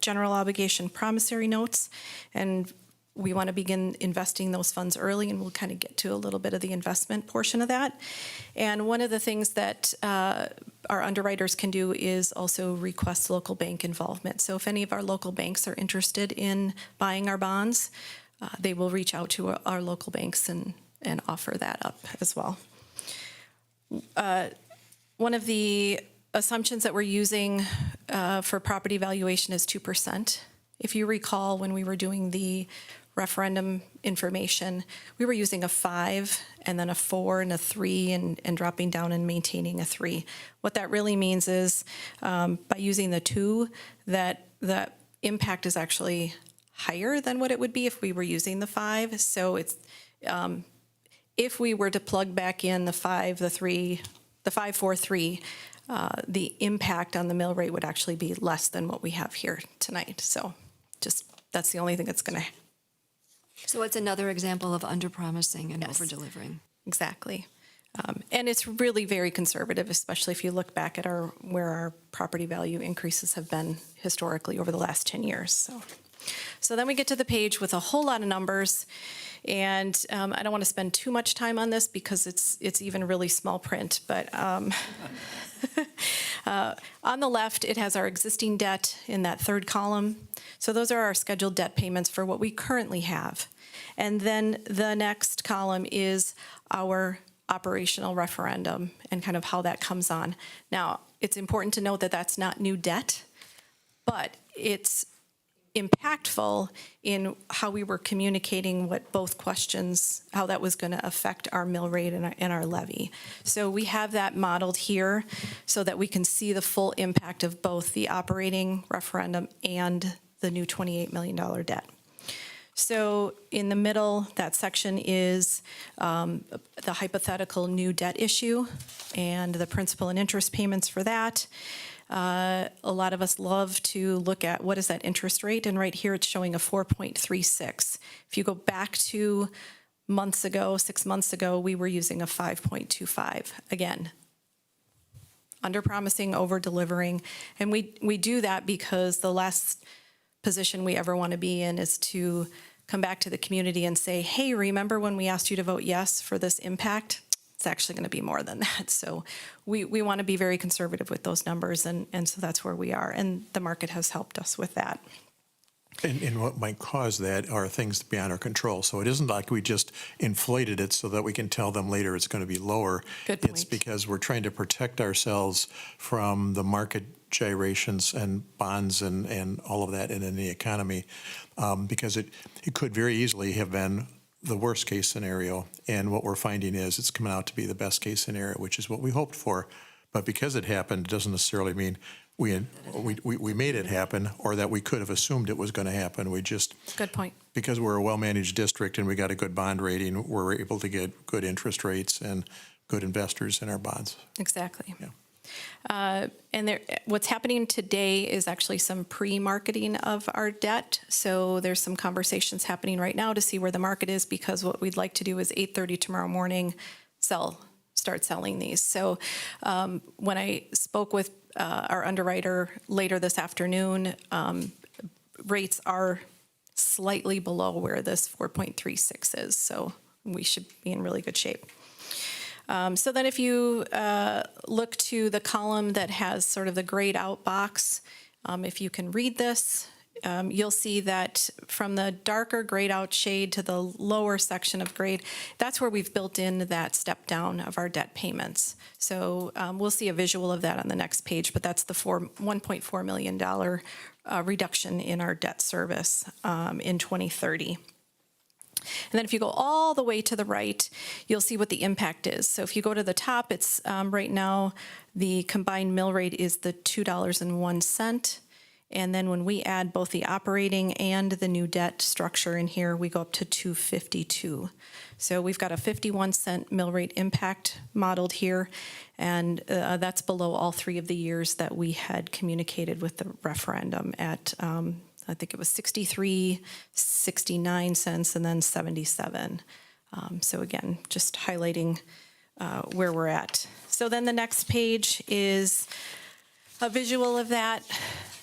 general obligation promissory notes, and we want to begin investing those funds early, and we'll kind of get to a little bit of the investment portion of that. And one of the things that our underwriters can do is also request local bank involvement. So if any of our local banks are interested in buying our bonds, they will reach out to our local banks and offer that up as well. One of the assumptions that we're using for property valuation is 2%. If you recall, when we were doing the referendum information, we were using a 5 and then a 4 and a 3 and dropping down and maintaining a 3. What that really means is by using the 2, that the impact is actually higher than what it would be if we were using the 5. So it's if we were to plug back in the 5, the 3, the 5, 4, 3, the impact on the mill rate would actually be less than what we have here tonight. So just that's the only thing that's going to. So it's another example of under-promising and Yes. over-delivering. Exactly. And it's really very conservative, especially if you look back at where our property value increases have been historically over the last 10 years. So then we get to the page with a whole lot of numbers, and I don't want to spend too much time on this because it's even really small print, but on the left, it has our existing debt in that third column. So those are our scheduled debt payments for what we currently have. And then the next column is our operational referendum and kind of how that comes on. Now, it's important to note that that's not new debt, but it's impactful in how we were communicating what both questions, how that was going to affect our mill rate and our levy. So we have that modeled here so that we can see the full impact of both the operating referendum and the new $28 million debt. So in the middle, that section is the hypothetical new debt issue and the principal and interest payments for that. A lot of us love to look at what is that interest rate, and right here it's showing a 4.36. If you go back to months ago, 6 months ago, we were using a 5.25. Again, under-promising, over-delivering, and we do that because the last position we ever want to be in is to come back to the community and say, hey, remember when we asked you to vote yes for this impact? It's actually going to be more than that. So we want to be very conservative with those numbers, and so that's where we are. And the market has helped us with that. And what might cause that are things beyond our control. So it isn't like we just inflated it so that we can tell them later it's going to be lower. Good point. It's because we're trying to protect ourselves from the market gyrations and bonds and all of that in the economy, because it could very easily have been the worst-case scenario, and what we're finding is it's coming out to be the best-case scenario, which is what we hoped for. But because it happened, it doesn't necessarily mean we made it happen, or that we could have assumed it was going to happen. We just, Good point. because we're a well-managed district and we got a good bond rating, we're able to get good interest rates and good investors in our bonds. Exactly. Yeah. And what's happening today is actually some pre-marketing of our debt. So there's some conversations happening right now to see where the market is, because what we'd like to do is 8:30 tomorrow morning, start selling these. So when I spoke with our underwriter later this afternoon, rates are slightly below where this 4.36 is. So we should be in really good shape. So then if you look to the column that has sort of the grayed out box, if you can read this, you'll see that from the darker grayed out shade to the lower section of grade, that's where we've built in that step down of our debt payments. So we'll see a visual of that on the next page, but that's the $1.4 million reduction in our debt service in 2030. And then if you go all the way to the right, you'll see what the impact is. So if you go to the top, it's right now the combined mill rate is the $2.01. And then when we add both the operating and the new debt structure in here, we go up to $2.52. So we've got a 51-cent mill rate impact modeled here, and that's below all three of the years that we had communicated with the referendum at I think it was 63, 69 cents, and then 77. So again, just highlighting where we're at. So then the next page is a visual of that.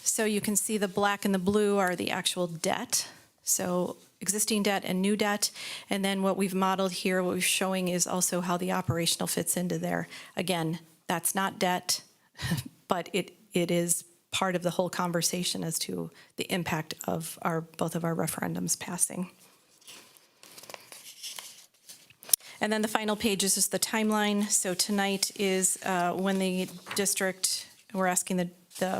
So you can see the black and the blue are the actual debt. So existing debt and new debt. And then what we've modeled here, what we're showing is also how the operational fits into there. Again, that's not debt, but it is part of the whole conversation as to the impact of both of our referendums passing. And then the final page is just the timeline. So tonight is when the district, we're asking the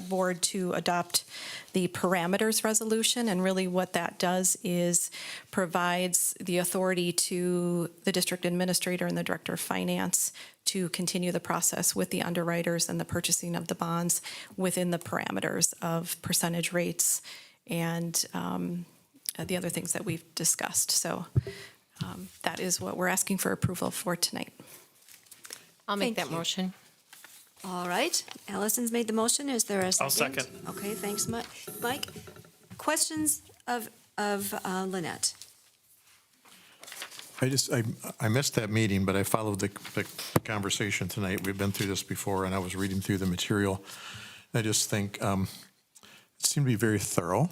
board to adopt the parameters resolution, and really what that does is provides the authority to the district administrator and the director of finance to continue the process with the underwriters and the purchasing of the bonds within the parameters of percentage rates and the other things that we've discussed. So that is what we're asking for approval for tonight. I'll make Thank that you. motion. All right, Allison's made the motion. Is there a second? I'll second. Okay, thanks, Mike. Questions of Lynette? I missed that meeting, but I followed the conversation tonight. We've been through this before, and I was reading through the material. I just think it seemed to be very thorough.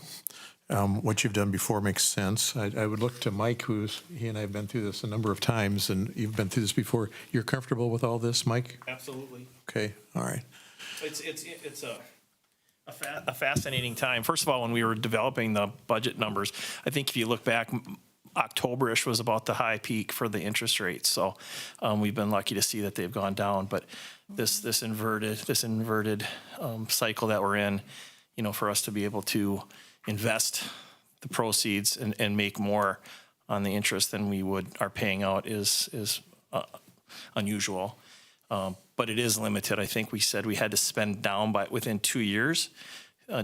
What you've done before makes sense. I would look to Mike, he and I have been through this a number of times, and you've been through this before. You're comfortable with all this, Mike? Absolutely. Okay, all right. It's a fascinating time. First of all, when we were developing the budget numbers, I think if you look back, October-ish was about the high peak for the interest rates. So we've been lucky to see that they've gone down. But this inverted cycle that we're in, for us to be able to invest the proceeds and make more on the interest than we are paying out is unusual. But it is limited. I think we said we had to spend down within 2 years.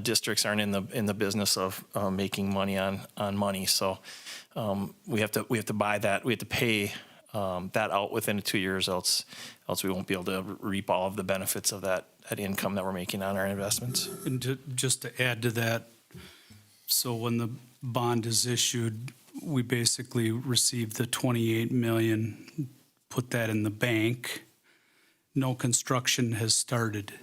Districts aren't in the business of making money on money, so we have to buy that. We have to pay that out within 2 years, else we won't be able to reap all of the benefits of that income that we're making on our investments. And just to add to that, so when the bond is issued, we basically receive the 28 million, put that in the bank. No construction has started.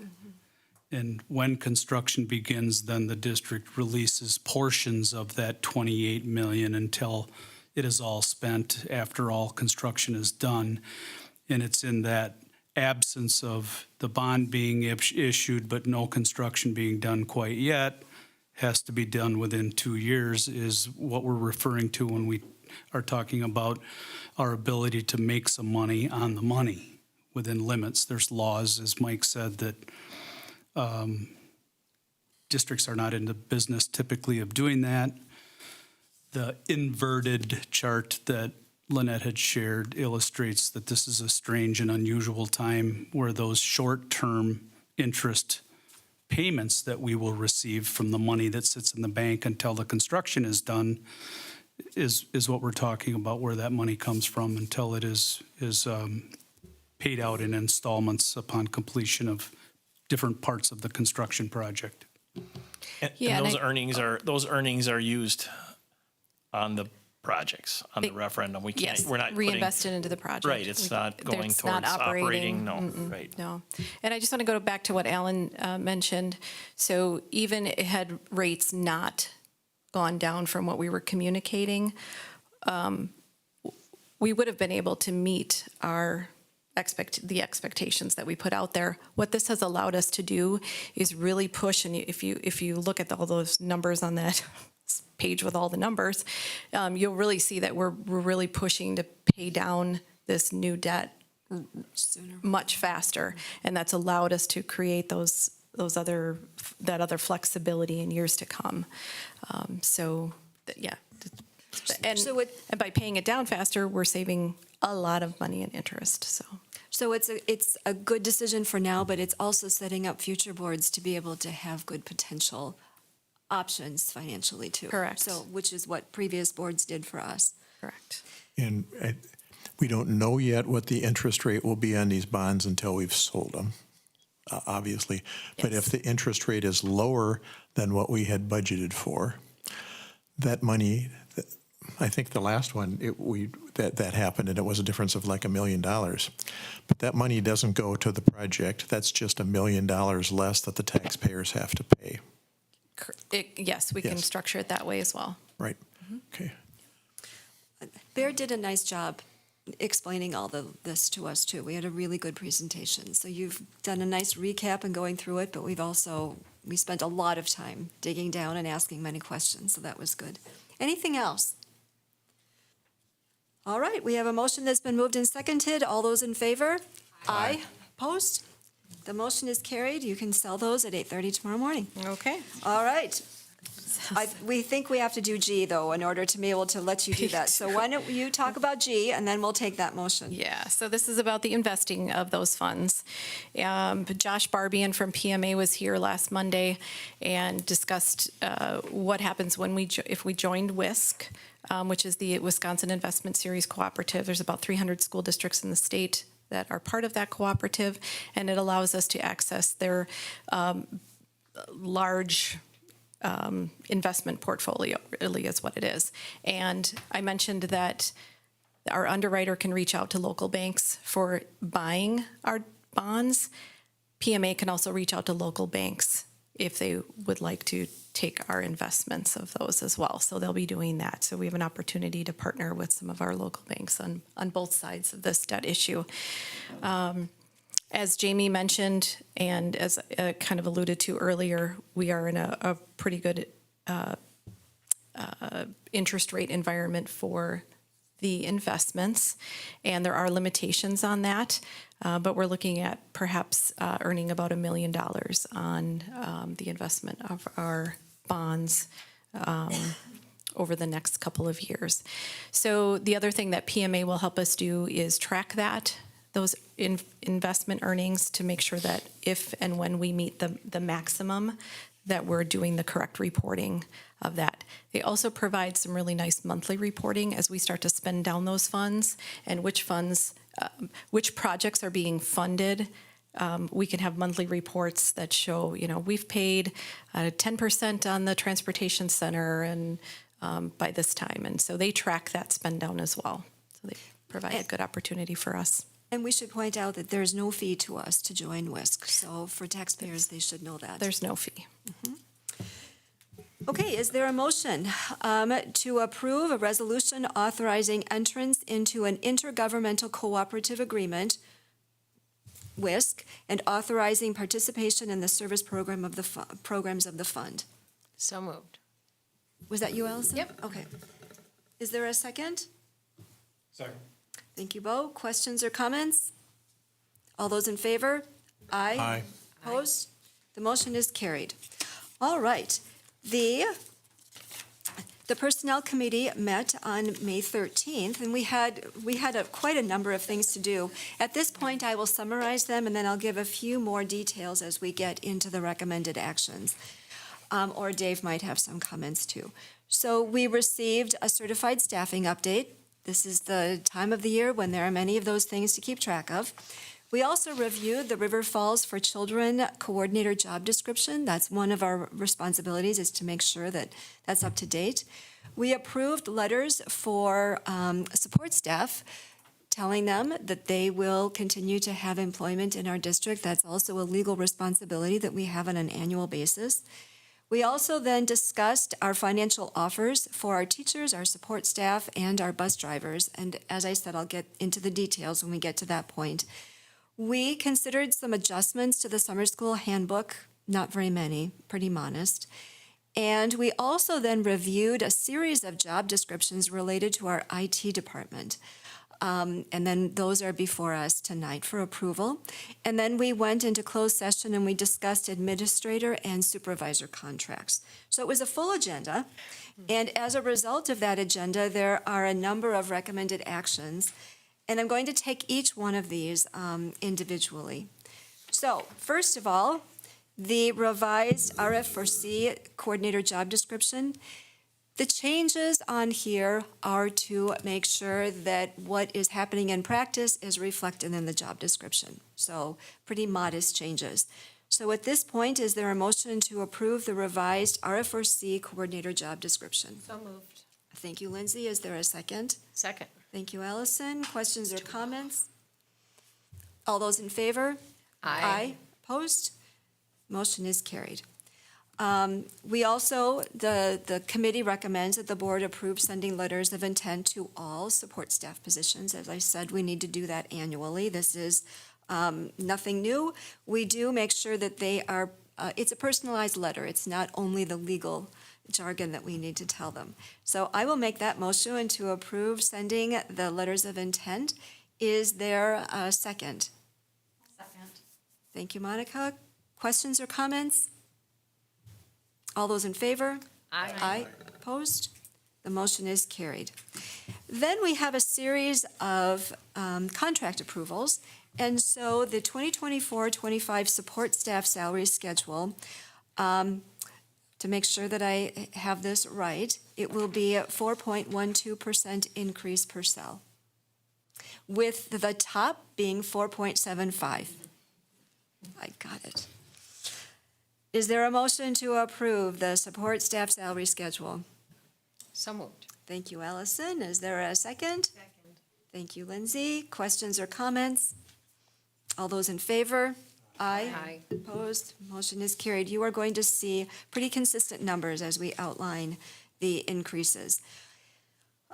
And when construction begins, then the district releases portions of that 28 million until it is all spent after all construction is done. And it's in that absence of the bond being issued, but no construction being done quite yet, has to be done within 2 years, is what we're referring to when we are talking about our ability to make some money on the money within limits. There's laws, as Mike said, that districts are not in the business typically of doing that. The inverted chart that Lynette had shared illustrates that this is a strange and unusual time where those short-term interest payments that we will receive from the money that sits in the bank until the construction is done is what we're talking about, where that money comes from until it is paid out in installments upon completion of different parts of the construction project. And Yeah, and those earnings are used on the projects, on the referendum. We can't, Yes, we're not reinvested into the project. Right, it's not going It's not towards operating, no, Mm-mm, right. No. And I just want to go back to what Alan mentioned. So even had rates not gone down from what we were communicating, we would have been able to meet our the expectations that we put out there. What this has allowed us to do is really push, and if you look at all those numbers on that page with all the numbers, you'll really see that we're really pushing to pay down this new debt much faster, and that's allowed us to create that other flexibility in years to come. Yeah. And by paying it down faster, we're saving a lot of money in interest, So it's a good decision for now, but it's also setting up future boards to be able to have good potential options financially too. Correct. So, which is what previous boards did for us. Correct. And we don't know yet what the interest rate will be on these bonds until we've sold them, obviously. But if the interest rate is lower than what we had budgeted for, that money, I think the last one, that happened, and it was a difference of like $1 million. But that money doesn't go to the project. That's just $1 million less that the taxpayers have to pay. Yes, we can structure it that way as well. Right. Okay. Bear did a nice job explaining all this to us too. We had a really good presentation. So you've done a nice recap and going through it, but we spent a lot of time digging down and asking many questions, so that was good. Anything else? All right, we have a motion that's been moved and seconded. All those in favor? Aye. Opposed? The motion is carried. You can sell those at 8:30 tomorrow morning. Okay. All right. We think we have to do G, though, in order to be able to let you do that. So why don't you talk about G, and then we'll take that motion. Yeah, so this is about the investing of those funds. Josh Barbian from PMA was here last Monday and discussed what happens when if we joined WISC, which is the Wisconsin Investment Series Cooperative. There's about 300 school districts in the state that are part of that cooperative, and it allows us to access their large investment portfolio, really is what it is. And I mentioned that our underwriter can reach out to local banks for buying our bonds. PMA can also reach out to local banks if they would like to take our investments of those as well. So they'll be doing that. So we have an opportunity to partner with some of our local banks on both sides of this debt issue. As Jamie mentioned, and as kind of alluded to earlier, we are in a pretty good interest rate environment for the investments, and there are limitations on that, but we're looking at perhaps earning about $1 million on the investment of our bonds over the next couple of years. So the other thing that PMA will help us do is track those investment earnings to make sure that if and when we meet the maximum, that we're doing the correct reporting of that. They also provide some really nice monthly reporting as we start to spend down those funds and which projects are being funded. We can have monthly reports that show, we've paid 10% on the transportation center and by this time. And so they track that spend down as well. So they provide a good opportunity for us. And we should point out that there's no fee to us to join WISC. So for taxpayers, they should know that. There's no fee. Okay, is there a motion to approve a resolution authorizing entrance into an intergovernmental cooperative agreement, WISC, and authorizing participation in the service program of programs of the fund? So moved. Was that you, Allison? Yep. Okay. Is there a second? Second. Thank you, Bo. Questions or comments? All those in favor? Aye. Aye. Opposed? The motion is carried. All right. The The Personnel Committee met on May 13th, and we had quite a number of things to do. At this point, I will summarize them, and then I'll give a few more details as we get into the recommended actions. Or Dave might have some comments too. So we received a certified staffing update. This is the time of the year when there are many of those things to keep track of. We also reviewed the River Falls for Children Coordinator job description. That's one of our responsibilities, is to make sure that that's up to date. We approved letters for support staff, telling them that they will continue to have employment in our district. That's also a legal responsibility that we have on an annual basis. We also then discussed our financial offers for our teachers, our support staff, and our bus drivers. And as I said, I'll get into the details when we get to that point. We considered some adjustments to the summer school handbook, not very many, pretty modest. And we also then reviewed a series of job descriptions related to our IT department. And then those are before us tonight for approval. And then we went into closed session and we discussed administrator and supervisor contracts. So it was a full agenda. And as a result of that agenda, there are a number of recommended actions. And I'm going to take each one of these individually. So first of all, the revised RF4C coordinator job description. The changes on here are to make sure that what is happening in practice is reflected in the job description. So pretty modest changes. So at this point, is there a motion to approve the revised RF4C coordinator job description? So moved. Thank you, Lindsay. Is there a second? Second. Thank you, Allison. Questions or comments? All those in favor? Aye. Opposed? Motion is carried. We also, the committee recommends that the board approve sending letters of intent to all support staff positions. As I said, we need to do that annually. This is nothing new. We do make sure that they are, it's a personalized letter. It's not only the legal jargon that we need to tell them. So I will make that motion to approve sending the letters of intent. Is there a second? Second. Thank you, Monica. Questions or comments? All those in favor? Aye. Aye. Opposed? The motion is carried. Then we have a series of contract approvals. And so the 2024-25 support staff salary schedule, to make sure that I have this right, it will be a 4.12% increase per cell, with the top being 4.75. I got it. Is there a motion to approve the support staff salary schedule? So moved. Thank you, Allison. Is there a second? Second. Thank you, Lindsay. Questions or comments? All those in favor? Aye. Aye. Opposed? Motion is carried. You are going to see pretty consistent numbers as we outline the increases.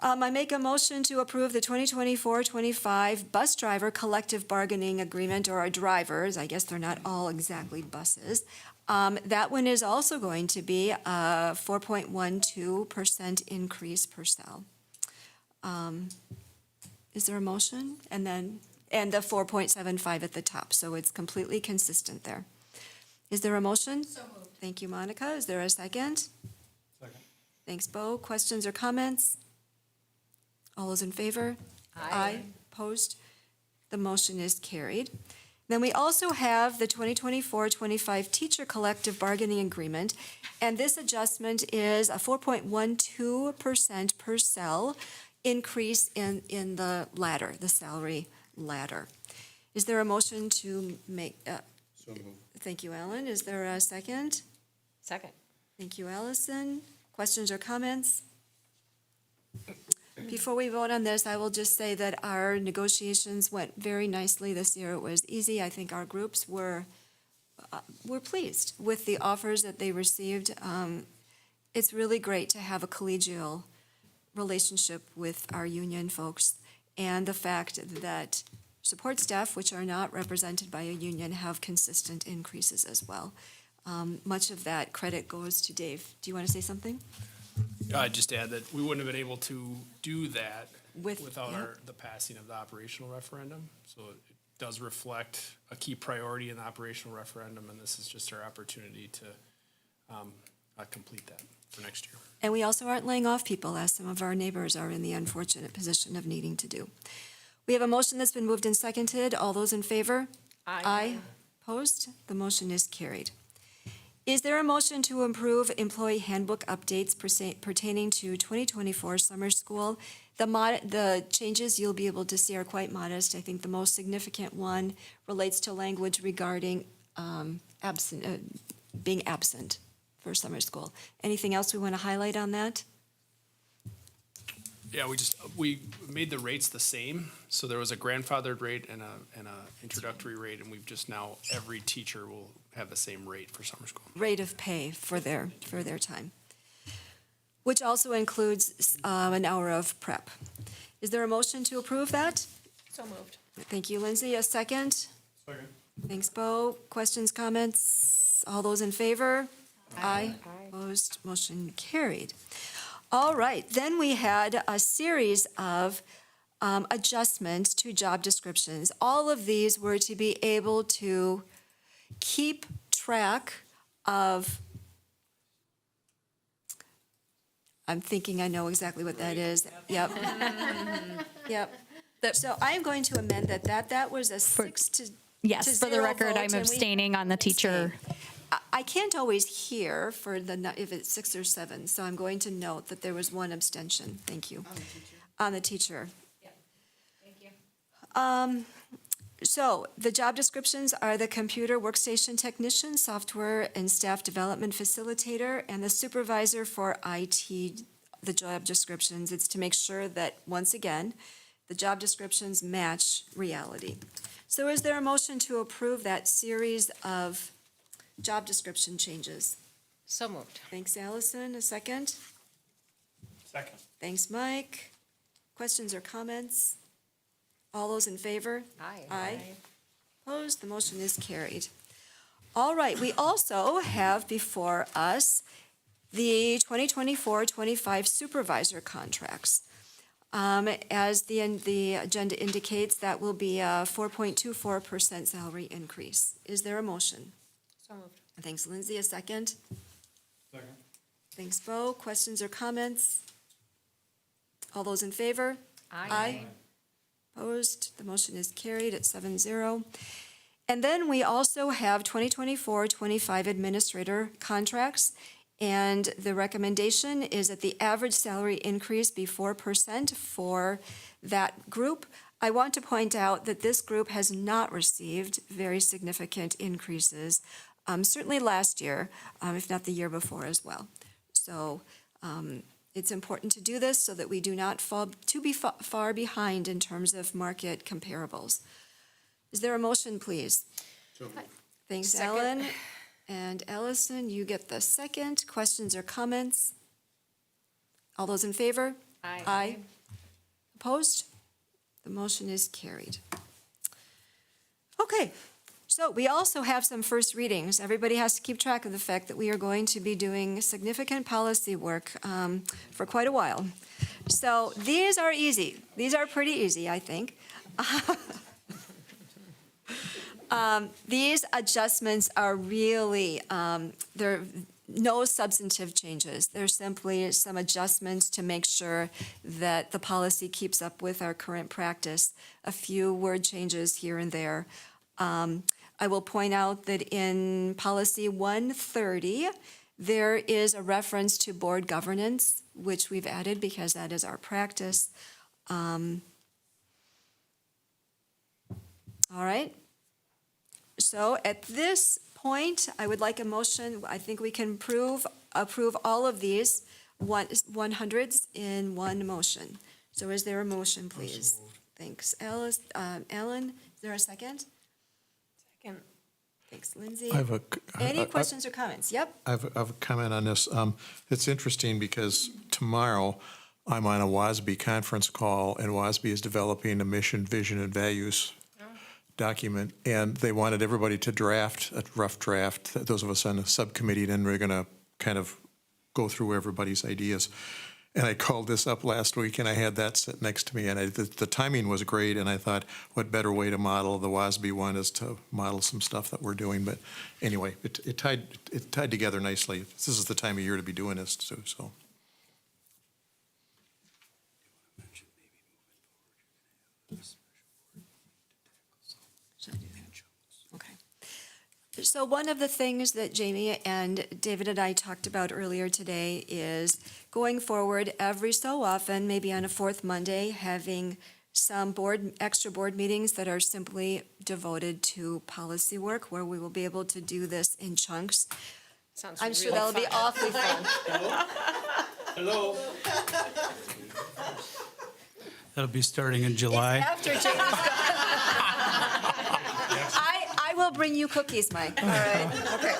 I make a motion to approve the 2024-25 bus driver collective bargaining agreement, or our drivers. I guess they're not all exactly buses. That one is also going to be a 4.12% increase per cell. Is there a motion? And the 4.75 at the top, so it's completely consistent there. Is there a motion? So moved. Thank you, Monica. Is there a second? Second. Thanks, Bo. Questions or comments? All those in favor? Aye. Opposed? The motion is carried. Then we also have the 2024-25 teacher collective bargaining agreement, and this adjustment is a 4.12% per cell increase in the ladder, the salary ladder. Is there a motion to make? So moved. Thank you, Ellen. Is there a second? Second. Thank you, Allison. Questions or comments? Before we vote on this, I will just say that our negotiations went very nicely this year. It was easy. I think our groups were pleased with the offers that they received. It's really great to have a collegial relationship with our union folks, and the fact that support staff, which are not represented by a union, have consistent increases as well. Much of that credit goes to Dave. Do you want to say something? I'd just add that we wouldn't have been able to do that without yeah. the passing of the operational referendum. So it does reflect a key priority in the operational referendum, and this is just our opportunity to complete that. for next year. And we also aren't laying off people, as some of our neighbors are in the unfortunate position of needing to do. We have a motion that's been moved and seconded. All those in favor? Aye. Opposed? The motion is carried. Is there a motion to approve employee handbook updates pertaining to 2024 summer school? The changes you'll be able to see are quite modest. I think the most significant one relates to language regarding being absent for summer school. Anything else we want to highlight on that? Yeah, we made the rates the same. So there was a grandfathered rate and a introductory rate, and we've just now, every teacher will have the same rate for summer school. Rate of pay for their time, which also includes an hour of prep. Is there a motion to approve that? So moved. Thank you, Lindsay. A second? Second. Thanks, Bo. Questions, comments? All those in favor? Aye. Opposed? Motion carried. All right, then we had a series of adjustments to job descriptions. All of these were to be able to keep track of, I'm thinking I know exactly what that is. Yep. Yep. So I'm going to amend that was a 6 to Yes, for the 0 record, vote, I'm and we abstaining on the teacher. I can't always hear if it's 6 or 7, so I'm going to note that there was one abstention. Thank you. On the teacher. Thank you. So the job descriptions are the computer workstation technician, software and staff development facilitator, and the supervisor for IT, the job descriptions. It's to make sure that, once again, the job descriptions match reality. So is there a motion to approve that series of job description changes? So moved. Thanks, Allison. A second? Second. Thanks, Mike. Questions or comments? All those in favor? Aye. Aye. Opposed? The motion is carried. All right, we also have before us the 2024-25 supervisor contracts. As the agenda indicates, that will be a 4.24% salary increase. Is there a motion? So moved. Thanks, Lindsay. A second? Second. Thanks, Bo. Questions or comments? All those in favor? Aye. Opposed? The motion is carried at 7-0. And then we also have 2024-25 administrator contracts, and the recommendation is that the average salary increase be 4% for that group. I want to point out that this group has not received very significant increases, certainly last year, if not the year before as well. So it's important to do this so that we do not fall too far behind in terms of market comparables. Is there a motion, please? Thanks, Second. Ellen. And Allison, you get the second. Questions or comments? All those in favor? Aye. Opposed? The motion is carried. Okay, so we also have some first readings. Everybody has to keep track of the fact that we are going to be doing significant policy work for quite a while. So these are easy. These are pretty easy, I think. These adjustments are really, they're no substantive changes. They're simply some adjustments to make sure that the policy keeps up with our current practice. A few word changes here and there. I will point out that in policy 130, there is a reference to board governance, which we've added because that is our practice. All right. So at this point, I would like a motion. I think we can approve all of these 100s in one motion. So is there a motion, please? Thanks, Alice. Ellen, is there a second? Second. Thanks, Lindsay. I have Any questions or comments? Yep. I have a comment on this. It's interesting because tomorrow I'm on a WASB conference call, and WASB is developing a mission, vision, and values document, and they wanted everybody to draft a rough draft. Those of us on the subcommittee, then we're going to kind of go through everybody's ideas. And I called this up last week, and I had that sit next to me, and the timing was great, and I thought, what better way to model the WASB one is to model some stuff that we're doing. But anyway, it tied together nicely. This is the time of year to be doing this too, so. Okay. So one of the things that Jamie and David and I talked about earlier today is going forward every so often, maybe on a fourth Monday, having some extra board meetings that are simply devoted to policy work, where we will be able to do this in chunks. Sounds I'm sure really that'll be fun. awfully fun. Hello? That'll be starting in July. After Jamie's gone. I will bring you cookies, Mike, all right? Okay.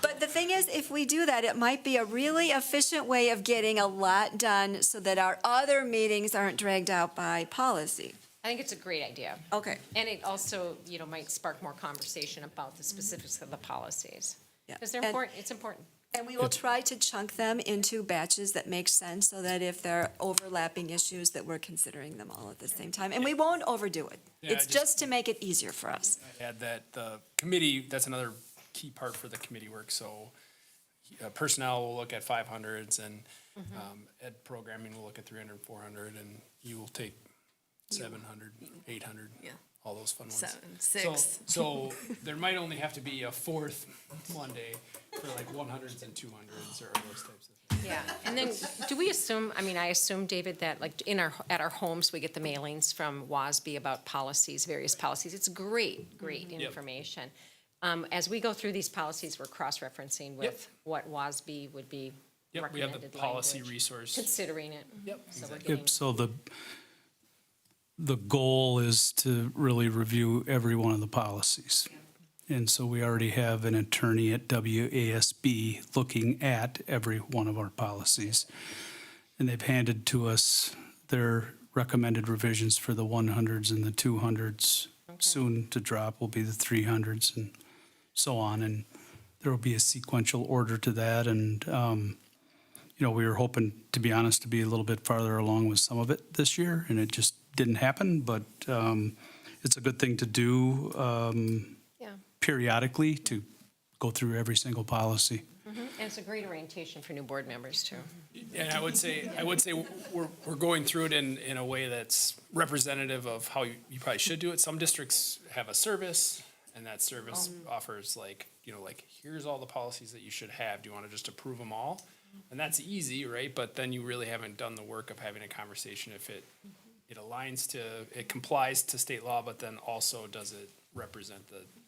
But the thing is, if we do that, it might be a really efficient way of getting a lot done so that our other meetings aren't dragged out by policy. I think it's a great idea. Okay. And it also, might spark more conversation about the specifics of the policies. Yeah. Because they're And- important, it's important. And we will try to chunk them into batches that make sense, so that if there are overlapping issues, that we're considering them all at the same time. And we won't overdo it. Yeah, It's just- just to make it easier for us. Add that the committee, that's another key part for the committee work, so personnel will look at 500s and ed programming will look at 300, 400, and you will take 700, 800, Yeah. all those fun ones. 7, 6. So there might only have to be a fourth Monday for like 100s and 200s or those types of things. Yeah, and then do we assume, I assume, David, that like at our homes, we get the mailings from WASB about policies, various policies. It's great information. As we go through these policies, we're cross-referencing with what WASB would be Yep, we have the recommended policy language, resource. considering it. Yep, So we're exactly. getting, Yep, so the goal is to really review every one of the policies. And so we already have an attorney at WASB looking at every one of our policies. And they've handed to us their recommended revisions for the 100s and the 200s. Soon to drop will be the 300s and so on. And there will be a sequential order to that. And, we were hoping, to be honest, to be a little bit farther along with some of it this year, and it just didn't happen. But it's a good thing to do yeah. periodically, to go through every single policy. And it's a great orientation for new board members, too. And I would say we're going through it in a way that's representative of how you probably should do it. Some districts have a service, and that service offers like here's all the policies that you should have. Do you want to just approve them all? And that's easy, right? But then you really haven't done the work of having a conversation if it it complies to state law, but then also does it represent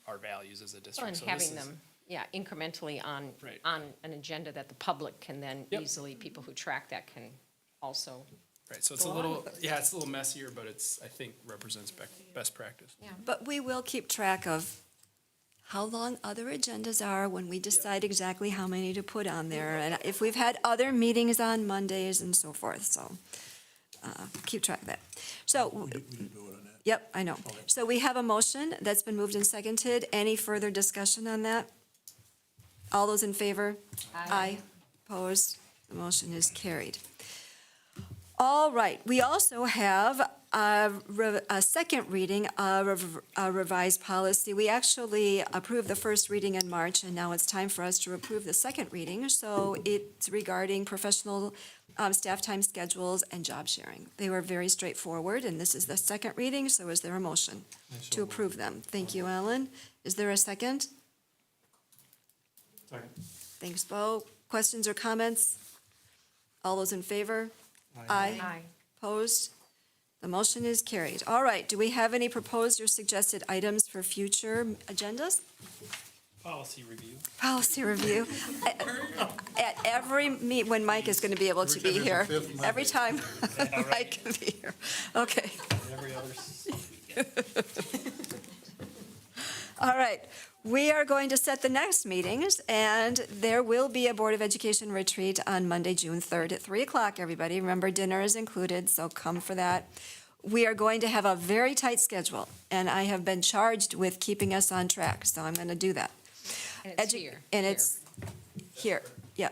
our values as a district? And So having this is- them, incrementally on Right. an agenda that the public can then Yep. easily, people who track that can also. Right, so it's a little messier, but I think represents best practice. But we will keep track of how long other agendas are when we decide exactly how many to put on there, and if we've had other meetings on Mondays and so forth, so keep track of that. So, yep, I know. So we have a motion that's been moved and seconded. Any further discussion on that? All those in favor? Aye. Opposed? The motion is carried. All right, we also have a second reading of a revised policy. We actually approved the first reading in March, and now it's time for us to approve the second reading. So it's regarding professional staff time schedules and job sharing. They were very straightforward, and this is the second reading, so is there a motion to approve them? Thank you, Alan. Is there a second? Second. Thanks, Bo. Questions or comments? All those in favor? Aye. Opposed? The motion is carried. All right, do we have any proposed or suggested items for future agendas? Policy review. Policy review. At every meet, when Mike is going to be able to be here. Every time Mike can be here. Okay. Every other. All right, we are going to set the next meetings, and there will be a Board of Education retreat on Monday, June 3rd at 3 o'clock, everybody. Remember, dinner is included, so come for that. We are going to have a very tight schedule, and I have been charged with keeping us on track, so I'm going to do that. And it's here. And it's here, yeah.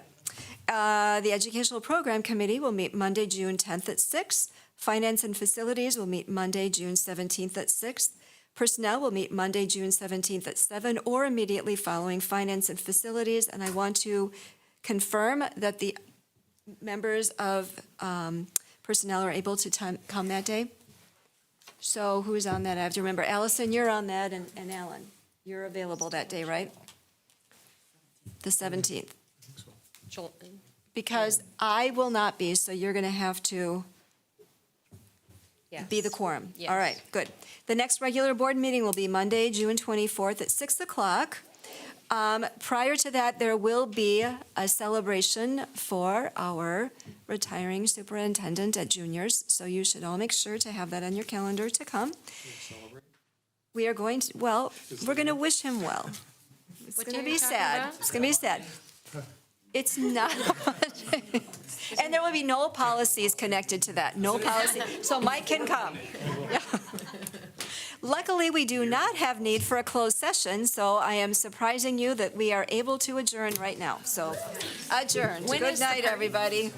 The Educational Program Committee will meet Monday, June 10th at 6. Finance and Facilities will meet Monday, June 17th at 6. Personnel will meet Monday, June 17th at 7, or immediately following Finance and Facilities. And I want to confirm that the members of Personnel are able to come that day. So who's on that? I have to remember. Allison, you're on that, and Alan, you're available that day, right? The 17th. Because I will not be, so you're going to have to be the quorum. All right, good. The next regular board meeting will be Monday, June 24th at 6 o'clock. Prior to that, there will be a celebration for our retiring superintendent at Juniors, so you should all make sure to have that on your calendar to come. We are going to, well, we're going to wish him well. It's What going to day are be you talking sad. about? It's going to be sad. It's not, and there will be no policies connected to that, no policy, so Mike can come. Luckily, we do not have need for a closed session, so I am surprising you that we are able to adjourn right now. So adjourned. When Good is the night, party? everybody.